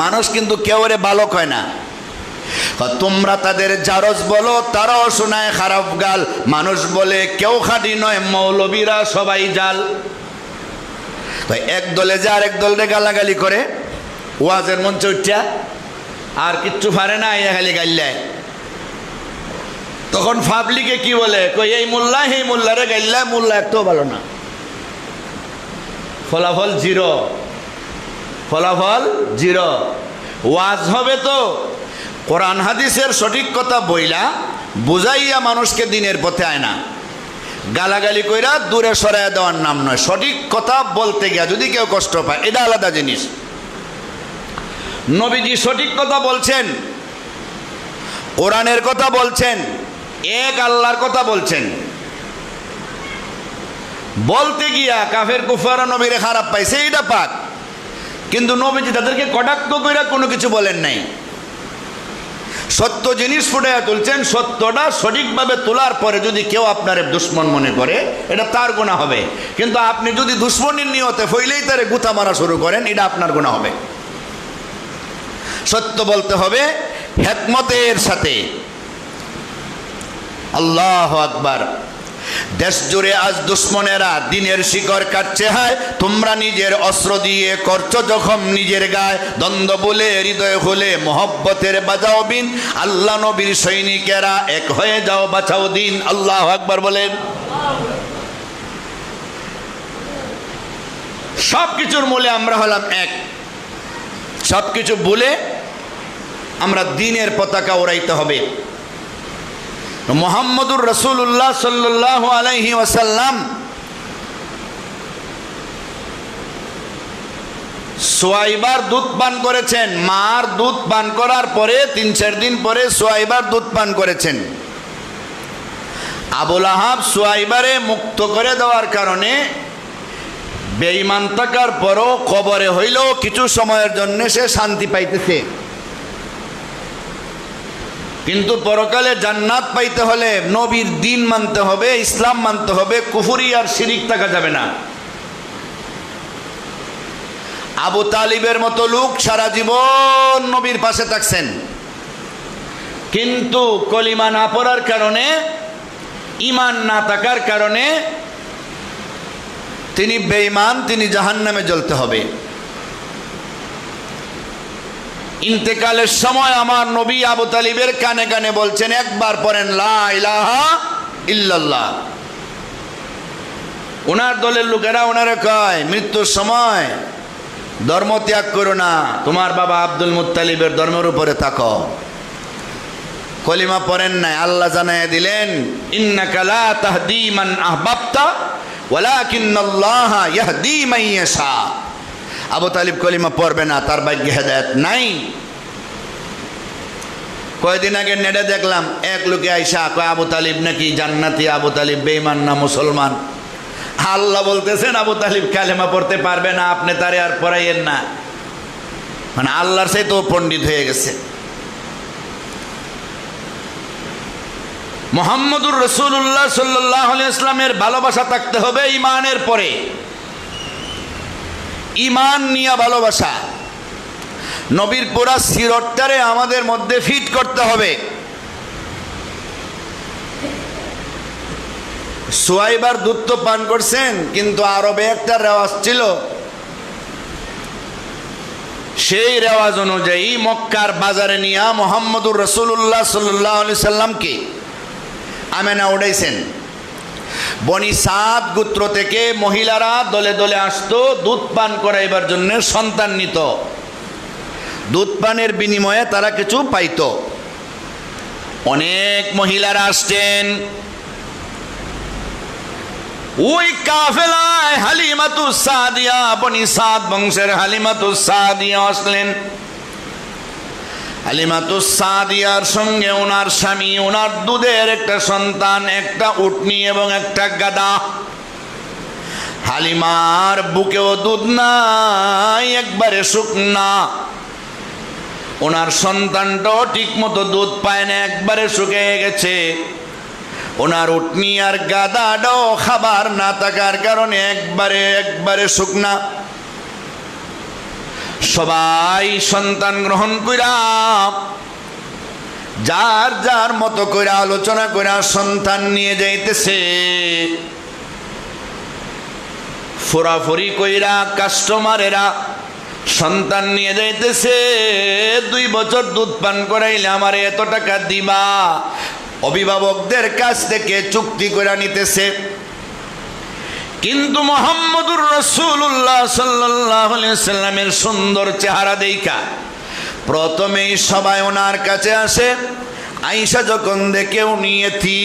মানুষ কিন্তু কেউরে ভালো কয় না। তোমরা তাদের জারজ বলো, তারাও শোনায় খারাপ গাল। মানুষ বলে কেউ খাঁটি নয়, মৌলবীরা সবাই জাল। এক দলে যে আরেক দলরে গালাগালি করে ওয়াজের মঞ্চে উঠা, আর কিচ্ছু পারে না, এ খালি গাইল্লায়। তখন পাবলিকে কি বলে, কই এই মোল্লা, এই মোল্লারে গাইল্লায়, মোল্লা একটাও ভালো না। ফলাফল জিরো, ফলাফল জিরো। ওয়াজ হবে তো কোরআন হাদিসের সঠিক কথা বইলা বুঝাইয়া মানুষকে দিনের পথে আয় না, গালাগালি কইরা দূরে সরাইয়া দেওয়ার নাম নয়। সঠিক কথা বলতে গিয়া যদি কেউ কষ্ট পায় এটা আলাদা জিনিস। নবীজি সঠিক কথা বলছেন, কোরআনের কথা বলছেন, এক আল্লাহর কথা বলছেন। বলতে গিয়া কাফের কুফাররা নবীরে খারাপ পাইছে এটা পাক, কিন্তু নবীজি তাদেরকে কটাক্ষ কইরা কোনো কিছু বলেন নাই। সত্য জিনিস ফুটাইয়া তুলছেন। সত্যটা সঠিকভাবে তোলার পরে যদি কেউ আপনার দুশ্মন মনে করে এটা তার গুনাহ হবে, কিন্তু আপনি যদি দুশ্মনের নিয়তে ফইলেই তারে গুতা মারা শুরু করেন এটা আপনার গুনাহ হবে। সত্য বলতে হবে হিকমতের সাথে। আল্লাহু আকবার। দেশ জুড়ে আজ দুশ্মনেরা দিনের শিকড় কাটছে, হায় তোমরা নিজের অস্ত্র দিয়ে করছো জখম নিজের গায়ে, দ্বন্দ্ব বলে হৃদয় হলে মোহব্বতের বাজাও বিন, আল্লাহ নবীর সৈনিকেরা এক হয়ে যাও বাঁচাও দিন। আল্লাহু আকবার বলেন। সব কিছুর মূলে আমরা হলাম এক, সব কিছু বলে আমরা দ্বীনের পতাকা উড়াইতে হবে। মুহাম্মদুর রাসূলুল্লাহ সাল্লাল্লাহু আলাইহি ওয়াসাল্লাম সুয়াইবার দুধ পান করেছেন। মার দুধ পান করার পরে 3-4 দিন পরে সুয়াইবার দুধ পান করেছেন। আবুল আহাব সুয়াইবারে মুক্ত করে দেওয়ার কারণে বেঈমান থাকার পরও কবরে হইলেও কিছু সময়ের জন্য সে শান্তি পাইতেছে, কিন্তু পরকালে জান্নাত পাইতে হলে নবীর দ্বীন মানতে হবে, ইসলাম মানতে হবে, কুফরি আর শিরিক থাকা যাবে না। আবু তালিবের মতো লোক সারা জীবন নবীর পাশে থাকছেন, কিন্তু কলিমা না পড়ার কারণে, ঈমান না থাকার কারণে তিনি বেঈমান, তিনি জাহান্নামে জ্বলতে হবে। ইন্তেকালের সময় আমার নবী আবু তালিবের কানে কানে বলছেন, একবার পড়েন লা ইলাহা ইল্লাল্লাহ। ওনার দলের লোকেরা ওনারে কয় মৃত্যুর সময় ধর্ম ত্যাগ করো না, তোমার বাবা আব্দুল মুত্তালিবের ধর্মের উপরে থাকো। কলিমা পড়েন নাই, আল্লাহ জানাইয়া দিলেন ইন্নাকা লা তাহদি মান আহবাবতা ওয়ালাকিন্নাল্লাহা ইয়াহদি মান ইয়াশা। আবু তালিব কলিমা পড়বে না, তার ভাগ্যে হেদায়েত নাই। কয়েকদিন আগে নেটে দেখলাম এক লোকে আইসা কয় আবু তালিব নাকি জান্নাতি, আবু তালিব বেঈমান না মুসলমান। আল্লাহ বলতেছেন আবু তালিব কালেমা পড়তে পারবে না, আপনি তারে আর পড়াইয়েন না। মানে আল্লাহর চাইতে তো পণ্ডিত হয়ে গেছে। মুহাম্মদুর রাসূলুল্লাহ সাল্লাল্লাহু আলাইহি ওয়াসাল্লামের ভালোবাসা থাকতে হবে ঈমানের পরে। ঈমান নিয়ে ভালোবাসা, নবীর পুরা সিরতটারে আমাদের মধ্যে ফিট করতে হবে। সুয়াইবার দুধ তো পান করছেন, কিন্তু আরবে একটা রেওয়াজ ছিল, সেই রেওয়াজ অনুযায়ী মক্কার বাজারে নিয়ে মুহাম্মদুর রাসূলুল্লাহ সাল্লাল্লাহু আলাইহি সাল্লামকে আমেনা উঠাইছেন। বনি সাদ গোত্র থেকে মহিলারা দলে দলে আসতো দুধ পান করাইবার জন্য, সন্তান নিত। দুধ পানের বিনিময়ে তারা কিছু পাইত। অনেক মহিলারা আসতেন। ওই কাফেলায় হালিমাতুস সাদিয়া, বনি সাদ বংশের হালিমাতুস সাদিয়া আসলেন। হালিমাতুস সাদিয়ার সঙ্গে ওনার স্বামী, ওনার দুধের একটা সন্তান, একটা উটনি এবং একটা গাদা। হালিমার বুকেও দুধ নাই, একবারে শুকনা। ওনার সন্তানটাও ঠিক মতো দুধ পায় না, একবারে শুকিয়ে গেছে। ওনার উটনি আর গাদাটাও খাবার না থাকার কারণে একবারে শুকনা। সবাই সন্তান গ্রহণ কইরা যার যার মতো কইরা আলোচনা কইরা সন্তান নিয়ে যাইতেছে। ফোরাফুরি কইরা কাস্টমারেরা সন্তান নিয়ে যাইতেছে। 2 বছর দুধ পান করাইলে আমার এত টাকা দিবা, অভিভাবকদের কাছ থেকে চুক্তি করে নিতেছে। কিন্তু মুহাম্মদুর রাসূলুল্লাহ সাল্লাল্লাহু আলাইহি সাল্লামের সুন্দর চেহারা দেখা প্রথমেই সবাই ওনার কাছে আসে। আয়েশা যখন দেখে উনি ইতিম,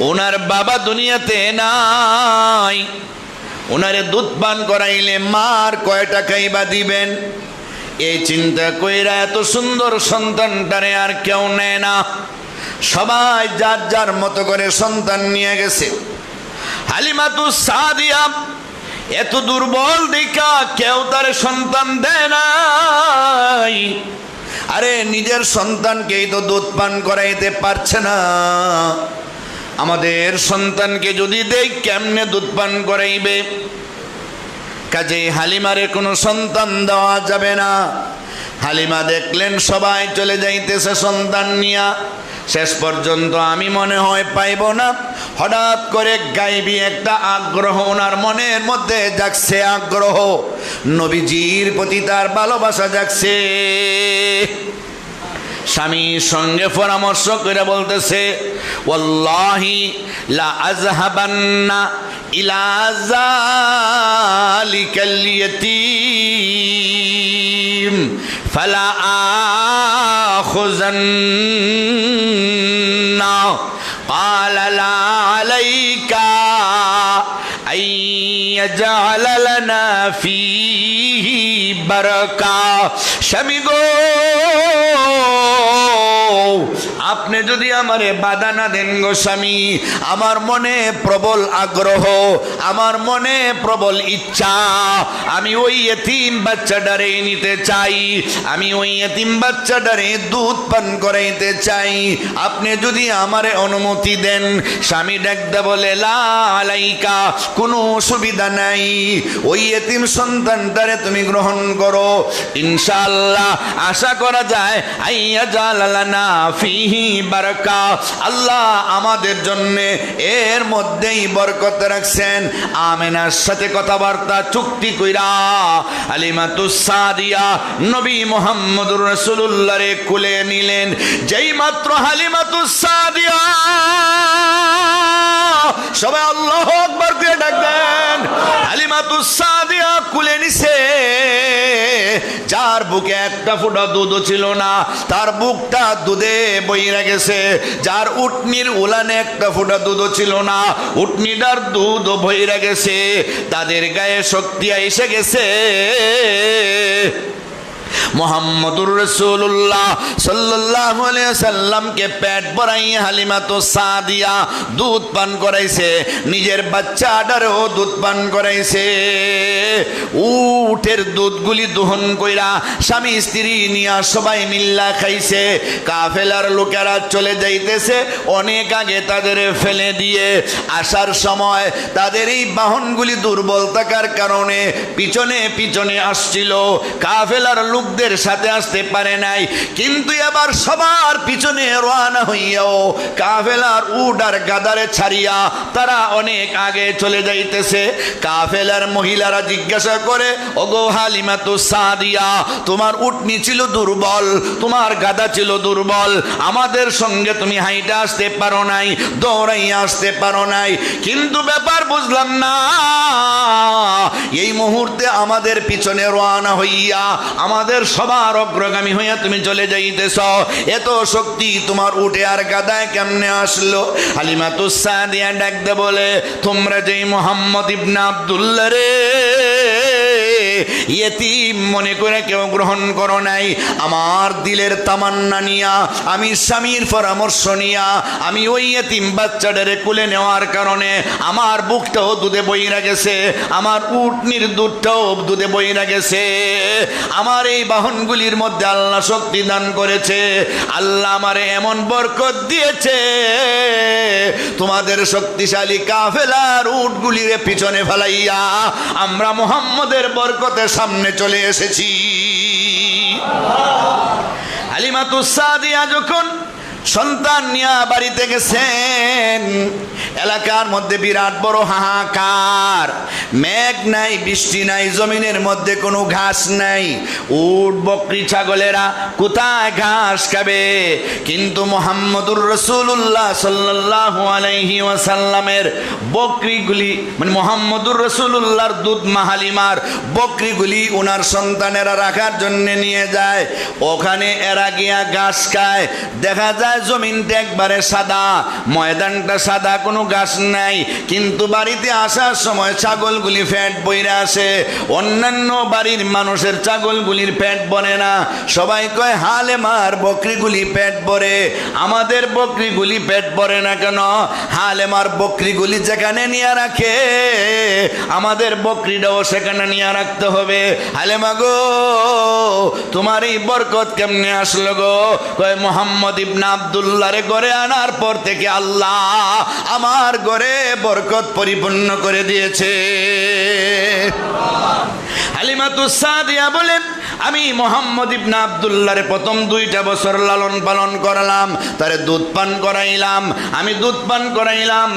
ওনার বাবা দুনিয়াতে নাই, ওনারে দুধ পান করাইলে মার কয় টাকাই বা দিবেন, এই চিন্তা কইরা এত সুন্দর সন্তানটারে আর কেউ নেয় না। সবাই যার যার মতো করে সন্তান নিয়ে গেছে। হালিমাতুস সাদিয়া এত দুর্বল দেখা কেউ তার সন্তান দেয় নাই। আরে নিজের সন্তানকেই তো দুধ পান করাইতে পারছে না, আমাদের সন্তানকে যদি দেই কেমনে দুধ পান করাইবে? কাজেই হালিমারে কোনো সন্তান দেওয়া যাবে না। হালিমা দেখলেন সবাই চলে যাইতেছে সন্তান নিয়া, শেষ পর্যন্ত আমি মনে হয় পাইব না। হঠাৎ করে গায়েবী একটা আগ্রহ ওনার মনের মধ্যে জাগছে, আগ্রহ নবীজির প্রতি তার ভালোবাসা জাগছে। স্বামীর সঙ্গে পরামর্শ করে বলতেছে, ওয়াল্লাহি লা আযহাবান্না ইলা যালিকাল ইয়াতীম ফালা আখুযান্না ক্বালা লা আলাইকা আন ইয়াজআলা লানা ফীহি বারাকা। স্বামী গো, আপনি যদি আমারে বাধা না দেন গো স্বামী, আমার মনে প্রবল আগ্রহ, আমার মনে প্রবল ইচ্ছা, আমি ওই এতিম বাচ্চাটারে নিতে চাই, আমি ওই এতিম বাচ্চাটারে দুধ পান করাইতে চাই, আপনি যদি আমারে অনুমতি দেন। স্বামী ডাকদা বলে, লা আলাইকা, কোনো অসুবিধা নাই, ওই এতিম সন্তানটারে তুমি গ্রহণ করো, ইনশাআল্লাহ আশা করা যায় আইয়া জালালানা ফিহি বারাকা, আল্লাহ আমাদের জন্য এর মধ্যেই বরকত রাখছেন। আমেনার সাথে কথাবার্তা চুক্তি কইরা হালিমাতুস সাদিয়া নবী মুহাম্মদুর রাসূলুল্লাহরে কোলে নিলেন। যেই মাত্র হালিমাতুস সাদিয়া, সবাই আল্লাহু আকবার দিয়ে ডাক দেন, হালিমাতুস সাদিয়া কোলে নিছে। যার বুকে একটা ফোঁটা দুধ ছিল না, তার বুকটা দুধে বইরা গেছে। যার উটনির উলানে একটা ফোঁটা দুধ ছিল না, উটনিটার দুধ বইরা গেছে। তাদের গায়ে শক্তি এসে গেছে। মুহাম্মদুর রাসূলুল্লাহ সাল্লাল্লাহু আলাইহি সাল্লামকে পেট ভরাইয়া হালিমাতুস সাদিয়া দুধ পান করাইছে, নিজের বাচ্চাটারও দুধ পান করাইছে। উটের দুধগুলি দহন কইরা স্বামী স্ত্রী নিয়া সবাই মিল্লা খাইছে। কাফেলার লোকেরা চলে যাইতেছে, অনেক আগে তাদের ফেলে দিয়ে আসার সময় তাদের এই বাহনগুলি দুর্বল থাকার কারণে পিছনে পিছনে আসছিল। কাফেলার লোকদের সাথে আসতে পারে নাই, কিন্তু এবার সবার পিছনে রওনা হইয়াও কাফেলার উট আর গাদারে ছাড়িয়া তারা অনেক আগে চলে যাইতেছে। কাফেলার মহিলারা জিজ্ঞাসা করে, ওগো হালিমাতুস সাদিয়া, তোমার উটনি ছিল দুর্বল, তোমার গাদা ছিল দুর্বল, আমাদের সঙ্গে তুমি হাইটা আসতে পারো নাই, দৌড়াইয়া আসতে পারো নাই, কিন্তু ব্যাপার বুঝলাম না, এই মুহূর্তে আমাদের পিছনে রওনা হইয়া আমাদের সবার অগ্রগামী হইয়া তুমি চলে যাইতেছ, এত শক্তি তোমার উটে আর গাদায় কেমনে আসলো? হালিমাতুস সাদিয়া ডাকতে বলে, তোমরা যেই মুহাম্মদ ইবনে আব্দুল্লাহ রে ইয়েতিম মনে করে কেউ গ্রহণ করো নাই, আমার দিলের তামান্না নিয়া, আমি স্বামীর পরামর্শ নিয়া আমি ওই ইয়েতিম বাচ্চাটারে কোলে নেওয়ার কারণে আমার বুকটাও দুধে বইরা গেছে, আমার উটনির দুধটাও দুধে বইরা গেছে। আমার এই বাহনগুলির মধ্যে আল্লাহ শক্তি দান করেছে, আল্লাহ আমারে এমন বরকত দিয়েছে, তোমাদের শক্তিশালী কাফেলার উটগুলিরে পিছনে ফেলাইয়া আমরা মুহাম্মদের বরকতের সামনে চলে এসেছি। হালিমাতুস সাদিয়া যখন সন্তান নিয়ে বাড়িতে গেছেন, এলাকার মধ্যে বিরাট বড় হাহাকার, মেঘ নাই, বৃষ্টি নাই, জমিনের মধ্যে কোনো ঘাস নাই, উট বকরি ছাগলেরা কোথায় ঘাস খাবে? কিন্তু মুহাম্মদুর রাসূলুল্লাহ সাল্লাল্লাহু আলাইহি ওয়াসাল্লামের বকরিগুলি, মানে মুহাম্মদুর রাসূলুল্লাহর দুধ মা হালিমার বকরিগুলি ওনার সন্তানেরা রাখার জন্য নিয়ে যায়। ওখানে এরা গিয়া ঘাস খায়। দেখা যায় জমিনটা একবারে সাদা, ময়দানটা সাদা, কোনো ঘাস নাই। কিন্তু বাড়িতে আসার সময় ছাগলগুলি পেট বইরা আসে। অন্যান্য বাড়ির মানুষের ছাগলগুলির পেট ভরে না। সবাই কয় হালেমার বকরিগুলি পেট ভরে, আমাদের বকরিগুলি পেট ভরে না কেন? হালেমার বকরিগুলি যেখানে নিয়ে রাখে আমাদের বকরিটাও সেখানে নিয়ে রাখতে হবে। হালেমা গো, তোমার এই বরকত কেমনে আসলো গো? কয় মুহাম্মদ ইবনে আব্দুল্লাহরে ঘরে আনার পর থেকে আল্লাহ আমার ঘরে বরকত পরিপূর্ণ করে দিয়েছে। হালিমাতুস সাদিয়া বলেন, আমি মুহাম্মদ ইবনে আব্দুল্লাহরে প্রথম 2টা বছর লালন পালন করলাম, তারে দুধ পান করাইলাম। আমি দুধ পান করাইলাম।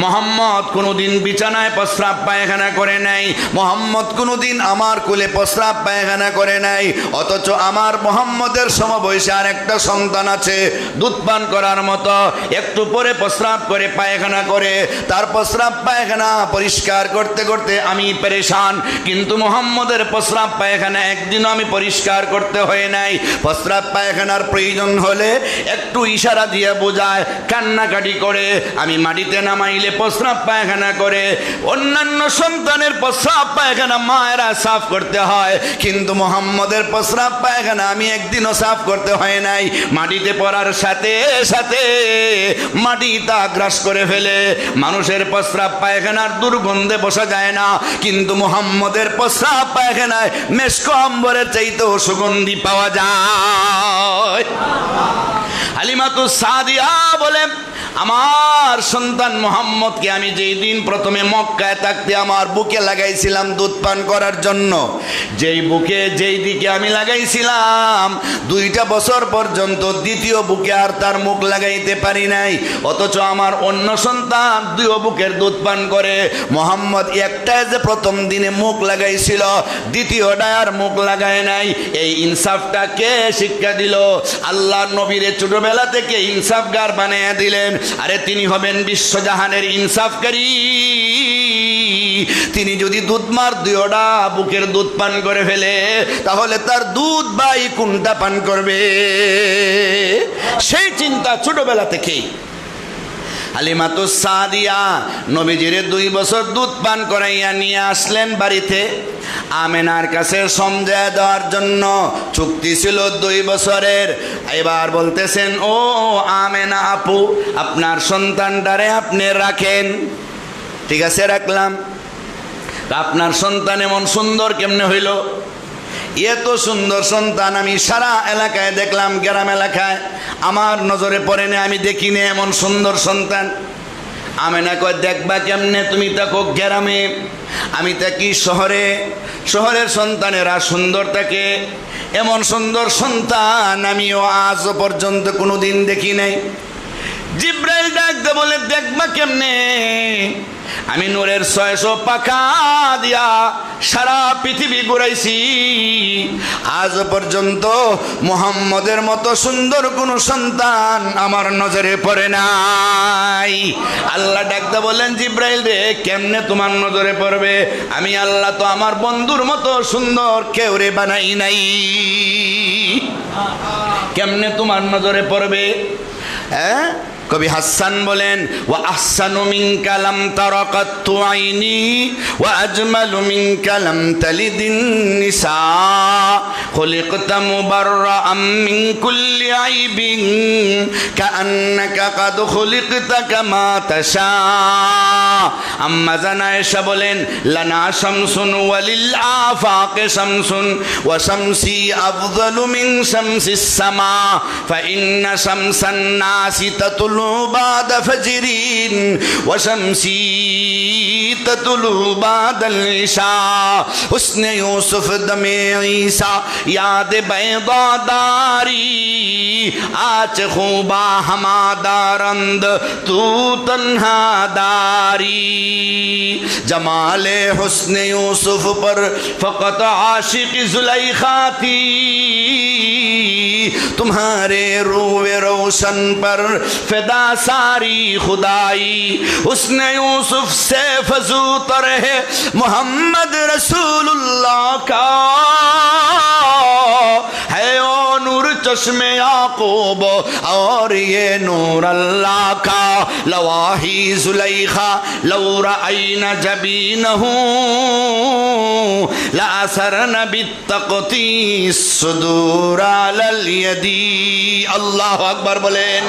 মুহাম্মদ কোনোদিন বিছানায় প্রস্রাব পায়খানা করে নাই, মুহাম্মদ কোনোদিন আমার কোলে প্রস্রাব পায়খানা করে নাই। অথচ আমার মুহাম্মদের সমবয়সী আর একটা সন্তান আছে, দুধ পান করার মতো, একটু পরে প্রস্রাব করে পায়খানা করে, তার প্রস্রাব পায়খানা পরিষ্কার করতে করতে আমি পেরেশান। কিন্তু মুহাম্মদের প্রস্রাব পায়খানা একদিনও আমি পরিষ্কার করতে হয় নাই। প্রস্রাব পায়খানার প্রয়োজন হলে একটু ইশারা দিয়ে বোঝায়, কান্নাকাটি করে, আমি মাটিতে নামাইলে প্রস্রাব পায়খানা করে। অন্যান্য সন্তানের প্রস্রাব পায়খানা মায়েরা সাফ করতে হয়, কিন্তু মুহাম্মদের প্রস্রাব পায়খানা আমি একদিনও সাফ করতে হয় নাই। মাটিতে পড়ার সাথে সাথে মাটি তা গ্রাস করে ফেলে। মানুষের প্রস্রাব পায়খানার দুর্গন্ধে বসা যায় না, কিন্তু মুহাম্মদের প্রস্রাব পায়খানায় মেশক অম্বরের চাইতেও সুগন্ধি পাওয়া যায়। হালিমাতুস সাদিয়া বলে, আমার সন্তান মুহাম্মদকে আমি যেই দিন প্রথমে মক্কায় থাকতে আমার বুকে লাগাইছিলাম দুধ পান করার জন্য, যেই বুকে যেই দিকে আমি লাগাইছিলাম 2টা বছর পর্যন্ত দ্বিতীয় বুকে আর তার মুখ লাগাইতে পারি নাই। অথচ আমার অন্য সন্তান 2 বুকের দুধ পান করে। মুহাম্মদ একটাই যে প্রথম দিনে মুখ লাগাইছিল, দ্বিতীয়টায় আর মুখ লাগায় নাই। এই ইনসাফটা কে শিক্ষা দিল? আল্লাহ নবীরে ছোটবেলা থেকে ইনসাফগার বানিয়ে দিলেন। আরে তিনি হবেন বিশ্বজাহানের ইনসাফকারী। তিনি যদি দুধ মার 2টা বুকের দুধ পান করে ফেলে, তাহলে তার দুধ ভাই কোনটা পান করবে? সেই চিন্তা ছোটবেলা থেকেই। হালিমাতুস সাদিয়া নবীজিরে 2 বছর দুধ পান করাইয়া নিয়ে আসলেন বাড়িতে আমেনার কাছে সমঝা দেওয়ার জন্য। চুক্তি ছিল 2 বছরের। এবার বলতেছেন, ও আমেনা আপু, আপনার সন্তানটারে আপনি রাখেন। ঠিক আছে, রাখলাম। আপনার সন্তান এমন সুন্দর কেমনে হইল? এত সুন্দর সন্তান আমি সারা এলাকায় দেখলাম, গ্রাম এলাকায় আমার নজরে পড়ে না, আমি দেখিনি এমন সুন্দর সন্তান। আমেনা কয়, দেখবা কেমনে? তুমি থাকো গ্রামে, আমি থাকি শহরে। শহরের সন্তানেরা সুন্দর থাকে, এমন সুন্দর সন্তান আমিও আজ পর্যন্ত কোনোদিন দেখি নাই। জিব্রাইল ডাকতে বলে, দেখবা কেমনে? আমি নূরের 600 পাখা দিয়া সারা পৃথিবী ঘুরাইছি, আজ পর্যন্ত মুহাম্মদের মতো সুন্দর কোন সন্তান আমার নজরে পড়ে নাই। আল্লাহ ডাকতে বলেন, জিব্রাইল রে, কেমনে তোমার নজরে পড়বে? আমি আল্লাহ তো আমার বন্ধুর মতো সুন্দর কেউ রে বানাই নাই, কেমনে তোমার নজরে পড়বে? হ্যাঁ, কবি হাসান বলেন, ওয়া আহসানু মিনকা লাম তারা কাত্তু আইনি ওয়া আজমালু মিনকা লাম তালিদিন নিসা খুলিকতা মুবাররাআম মিন কুল্লি আইবিন কাআন্নাকা কাদ খুলিকতা কামা তাশা। আম্মা জান আয়েশা বলেন, লানা শামসুন ওয়ালিল আফাকে শামসুন ওয়া শামসি আফদালু মিন শামসিস সামা ফা ইন্না শামসান নাসি তাতুল تطلع بعد فجر وشمسي تطلع بعد العشاء حسن یوسف دم عیسیٰ یاد بیضا داری آج خوبا ہما دارند تو تنہا داری جمال حسن یوسف پر فقط عاشق زلیخا تھی تمہارے روے روشن پر فدا ساری خدائی حسن یوسف سے فزوتر ہے محمد رسول اللہ کا ہے او نور چشم یعقوب اور یہ نور اللہ کا لواہی زلیخا لو رأین جبینہ لأثرن بالتقطی الصدور علی الیدی আল্লাহু আকবার বলেন।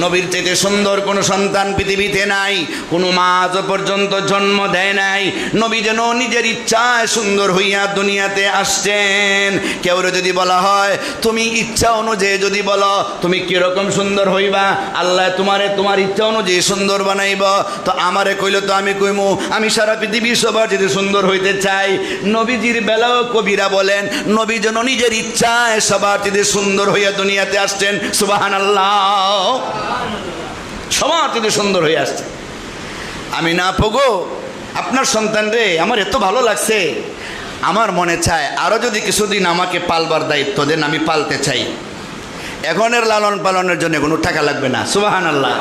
নবীর চাইতে সুন্দর কোন সন্তান পৃথিবীতে নাই, কোন মা আজ পর্যন্ত জন্ম দেয় নাই। নবী যেন নিজের ইচ্ছায় সুন্দর হইয়া দুনিয়াতে আসছেন। কেউ যদি বলা হয় তুমি ইচ্ছা অনুযায়ী যদি বলো তুমি কিরকম সুন্দর হইবা, আল্লাহ তোমার ইচ্ছা অনুযায়ী সুন্দর বানাইব, তো আমারে কইলে তো আমি কইমু আমি সারা পৃথিবীর সবার যদি সুন্দর হইতে চাই। নবীজির বেলাও কবিরা বলেন নবী যেন নিজের ইচ্ছায় সবার যদি সুন্দর হইয়া দুনিয়াতে আসছেন। সুবহানাল্লাহ, সবার যদি সুন্দর হয়ে আসছে। আমি না পগো আপনার সন্তান রে আমার এত ভালো লাগছে, আমার মনে চায় আরও যদি কিছুদিন আমাকে পালবার দায়িত্ব দেন, আমি পালতে চাই। এখনের লালন পালনের জন্য কোনো টাকা লাগবে না। সুবহানাল্লাহ।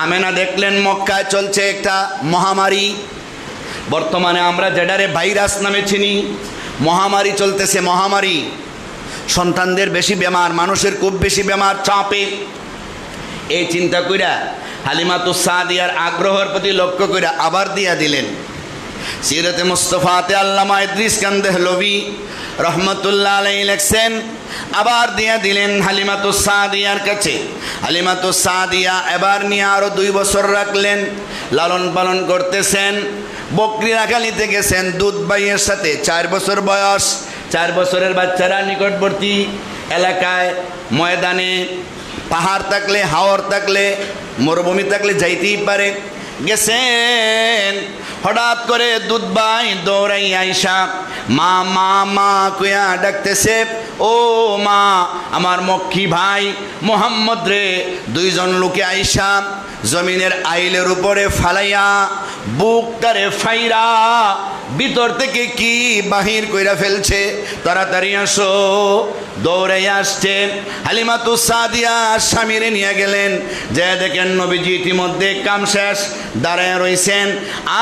আমেনা দেখলেন মক্কায় চলছে একটা মহামারী, বর্তমানে আমরা যেটারে ভাইরাস নামে চিনি, মহামারী চলতেছে। মহামারী, সন্তানদের বেশি বেমার, মানুষের খুব বেশি বেমার, চাপে। এই চিন্তা কইরা হালিমাতুস সাদিয়ার আগ্রহের প্রতি লক্ষ্য কইরা আবার দিয়া দিলেন সিরাতে মুস্তাফাতে আল্লামা ইদ্রিস কান্দেহলভি রহমতুল্লাহ আলাইহি লেখছেন, আবার দিয়া দিলেন হালিমাতুস সাদিয়ার কাছে। হালিমাতুস সাদিয়া এবার নিয়ে আরো 2 বছর রাখলেন, লালন পালন করতেছেন। বকরি রাখা নিতে গেছেন দুধ ভাইয়ের সাথে, 4 বছর বয়স। 4 বছরের বাচ্চারা নিকটবর্তী এলাকায় ময়দানে পাহাড় থাকলে, হাওর থাকলে, মরুভূমি থাকলে যাইতেই পারে। গেছেন, হঠাৎ করে দুধ ভাই দৌড়াই আইসা মা মা মা কইয়া ডাকতেছে, ও মা আমার মক্কি ভাই মোহাম্মদ রে। 2 জন লোকে আইসা জমিনের আইলের উপরে ফালাইয়া বুকটারে ফাইরা ভিতর থেকে কি বাহির কইরা ফেলছে, তাড়াতাড়ি আসো। দৌড়ে আসছে। হালিমাতুস সাদিয়া স্বামীরে নিয়ে গেলেন, যে দেখেন নবীজি ইতিমধ্যে কাম শেষ, দাঁড়ায় রইছেন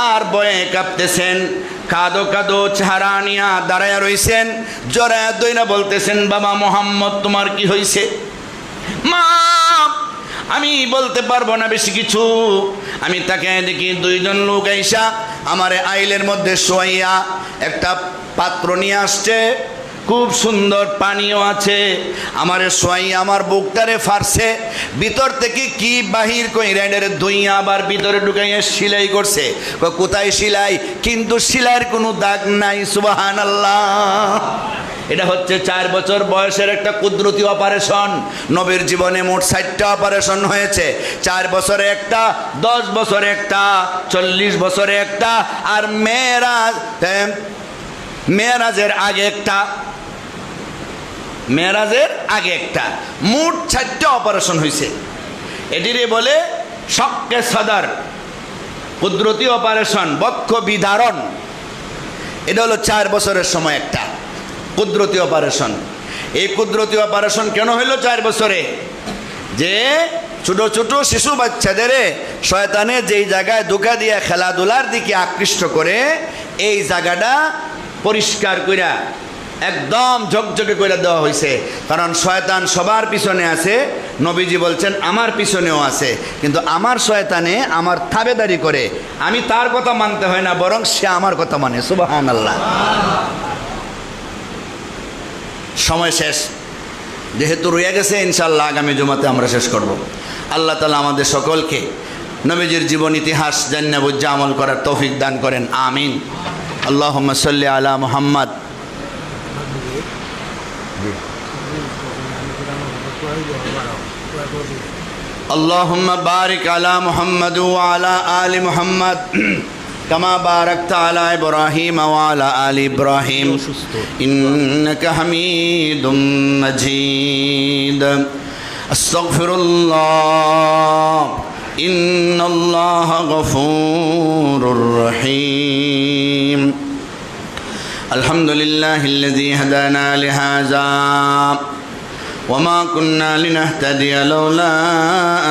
আর বয়ে কাঁপতেছেন। কাদো কাদো চেহারা নিয়া দাঁড়ায় রইছেন, জড়ায় দইরা বলতেছেন, বাবা মোহাম্মদ তোমার কি হইছে? মা আমি বলতে পারবো না বেশি কিছু। আমি তাকে দেখি 2 জন লোক আইসা আমারে আইলের মধ্যে শোয়াইয়া একটা পাত্র নিয়ে আসছে, খুব সুন্দর পানিও আছে। আমারে শোয়াইয়া আমার বুকটারে ফারছে, ভিতর থেকে কি বাহির কইরা এর দুইয়া আবার ভিতরে ঢুকাইয়া সেলাই করছে। কোথায় সেলাই? কিন্তু সেলাইয়ের কোনো দাগ নাই। সুবহানাল্লাহ। এটা হচ্ছে 4 বছর বয়সের একটা কুদরতি অপারেশন। নবীর জীবনে মোট 60টা অপারেশন হয়েছে। 4 বছরে একটা, 10 বছরে একটা, 40 বছরে একটা, আর মেরাজের আগে একটা, মেরাজের আগে একটা, মোট 4টা অপারেশন হয়েছে। এটিরে বলে শক্কে সদর, কুদরতি অপারেশন, বক্ষ বিদারণ। এটা হলো 4 বছরের সময় একটা কুদরতি অপারেশন। এই কুদরতি অপারেশন কেন হইল 4 বছরে? যে ছোট ছোট শিশু বাচ্চাদের শয়তানে যেই জায়গায় ধোঁকা দিয়ে খেলাধুলার দিকে আকৃষ্ট করে, এই জায়গাটা পরিষ্কার কইরা একদম ঝকঝকে করে দেওয়া হয়েছে। কারণ শয়তান সবার পিছনে আছে, নবীজি বলছেন আমার পিছনেও আছে, কিন্তু আমার শয়তানে আমার তাবেদারি করে, আমি তার কথা মানতে হয় না, বরং সে আমার কথা মানে। সুবহানাল্লাহ। সময় শেষ, যেহেতু রয়ে গেছে, ইনশাআল্লাহ আগামী জুমাতে আমরা শেষ করব। আল্লাহ তাআলা আমাদের সকলকে নবীজির জীবন ইতিহাস জান্না বুঝা আমল করার তৌফিক দান করেন। আমিন। আল্লাহুম্মা সাল্লি আলা মুহাম্মদ। اللهم بارك على محمد وعلى آل محمد كما باركت على إبراهيم وعلى آل إبراهيم إنك حميد مجيد أستغفر الله إن الله غفور رحيم الحمد لله الذي هدانا لهذا وما كنا لنهتدي لولا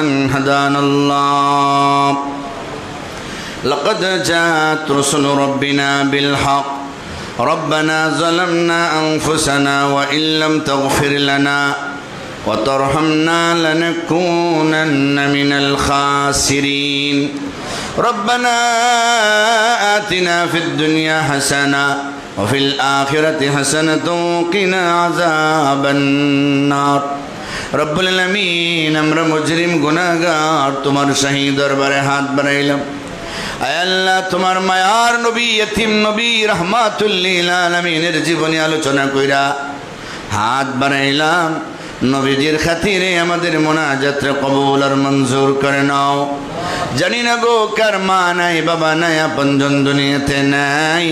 أن هدانا الله لقد جاءت رسل ربنا بالحق ربنا ظلمنا أنفسنا وإن لم تغفر لنا وترحمنا لنكونن من الخاسرين ربنا آتنا في الدنيا حسنة وفي الآخرة حسنة وقنا عذاب النار رب العالمين আমরা মুজরিম গুনাহগার তোমার শাহী দরবারে হাত বাড়াইলাম আয় আল্লাহ তোমার মায়ার নবী ইতিম নবী রাহমাতুল লিল আলামিনের জীবনী আলোচনা কইরা হাত বাড়াইলাম নবীজির খাতিরে আমাদের মুনাজাত কবুল আর মঞ্জুর করে নাও জানি না গো কার মা নাই বাবা নাই আপনজন দুনিয়াতে নাই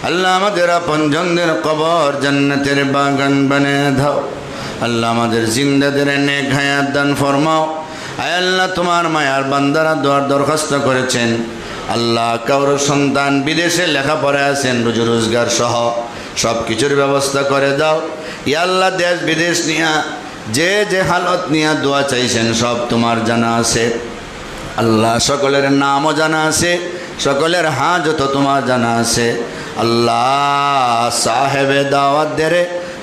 আল্লাহ আমাদের আপনজনদের কবর জান্নাতের বাগান বানিয়ে দাও আল্লাহ আমাদের জিন্দাদের নেক হায়াত দান ফরমাও আয় আল্লাহ তোমার মায়ার বান্দারা দোয়ার দরখাস্ত করেছেন আল্লাহ কারো সন্তান বিদেশে লেখাপড়া আছেন রুজি রোজগার সহ সব কিছুর ব্যবস্থা করে দাও ইয়া আল্লাহ দেশ বিদেশ নিয়া যে যে হালত নিয়া দোয়া চাইছেন সব তোমার জানা আছে আল্লাহ সকলের নামও জানা আছে সকলের হাজত তোমার জানা আছে আল্লাহ সাহেবে দাওয়াত দেরে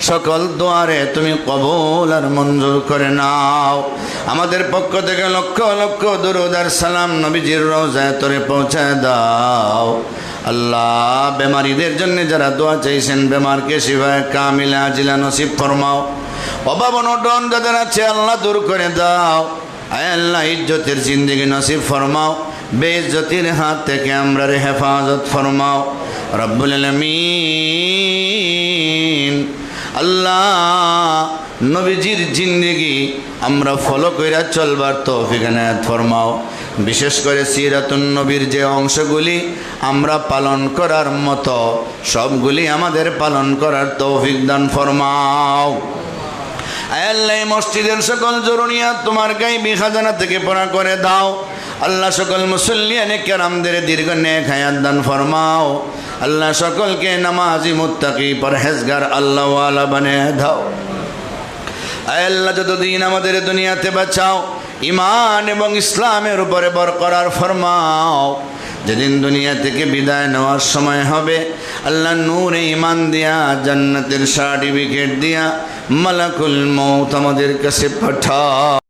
সকল দোয়ারে তুমি কবুল আর মঞ্জুর করে নাও আমাদের পক্ষ থেকে লক্ষ লক্ষ দুরূদ আর সালাম নবীজির রওজায় তোরে পৌঁছায় দাও আল্লাহ বেমারিদের জন্য যারা দোয়া চাইছেন বেমারকে শিফায়ে কামিলা আজিলা নসিব ফরমাও অভাব অনটন যাদের আছে আল্লাহ দূর করে দাও আয় আল্লাহ ইজ্জতের জিন্দেগি নসিব ফরমাও বেইজ্জতির হাত থেকে আমরা হেফাজত ফরমাও রব্বুল আলামিন আল্লাহ নবীজির জিন্দেগি আমরা ফলো কইরা চলবার তৌফিক এনায়েত ফরমাও বিশেষ করে সিরাতুন নবীর যে অংশগুলি আমরা পালন করার মতো সবগুলি আমাদের পালন করার তৌফিক দান ফরমাও আয় আল্লাহ মসজিদের সকল জরুরিয়াত তোমার গায়বী খাজানা থেকে পুরা করে দাও আল্লাহ সকল মুসল্লিয়ানে কেরামদের দীর্ঘ নেক হায়াত দান ফরমাও আল্লাহ সকলকে নামাজি মুত্তাকি পরহেজগার আল্লাহ ওয়ালা বানিয়ে দাও আয় আল্লাহ যতদিন আমাদের দুনিয়াতে বাঁচাও ঈমান এবং ইসলামের উপরে বরকরার ফরমাও যেদিন দুনিয়া থেকে বিদায় নেওয়ার সময় হবে আল্লাহ নূরে ঈমান দিয়া জান্নাতের সার্টিফিকেট দিয়া মালাকুল মউত আমাদের কাছে পাঠাও।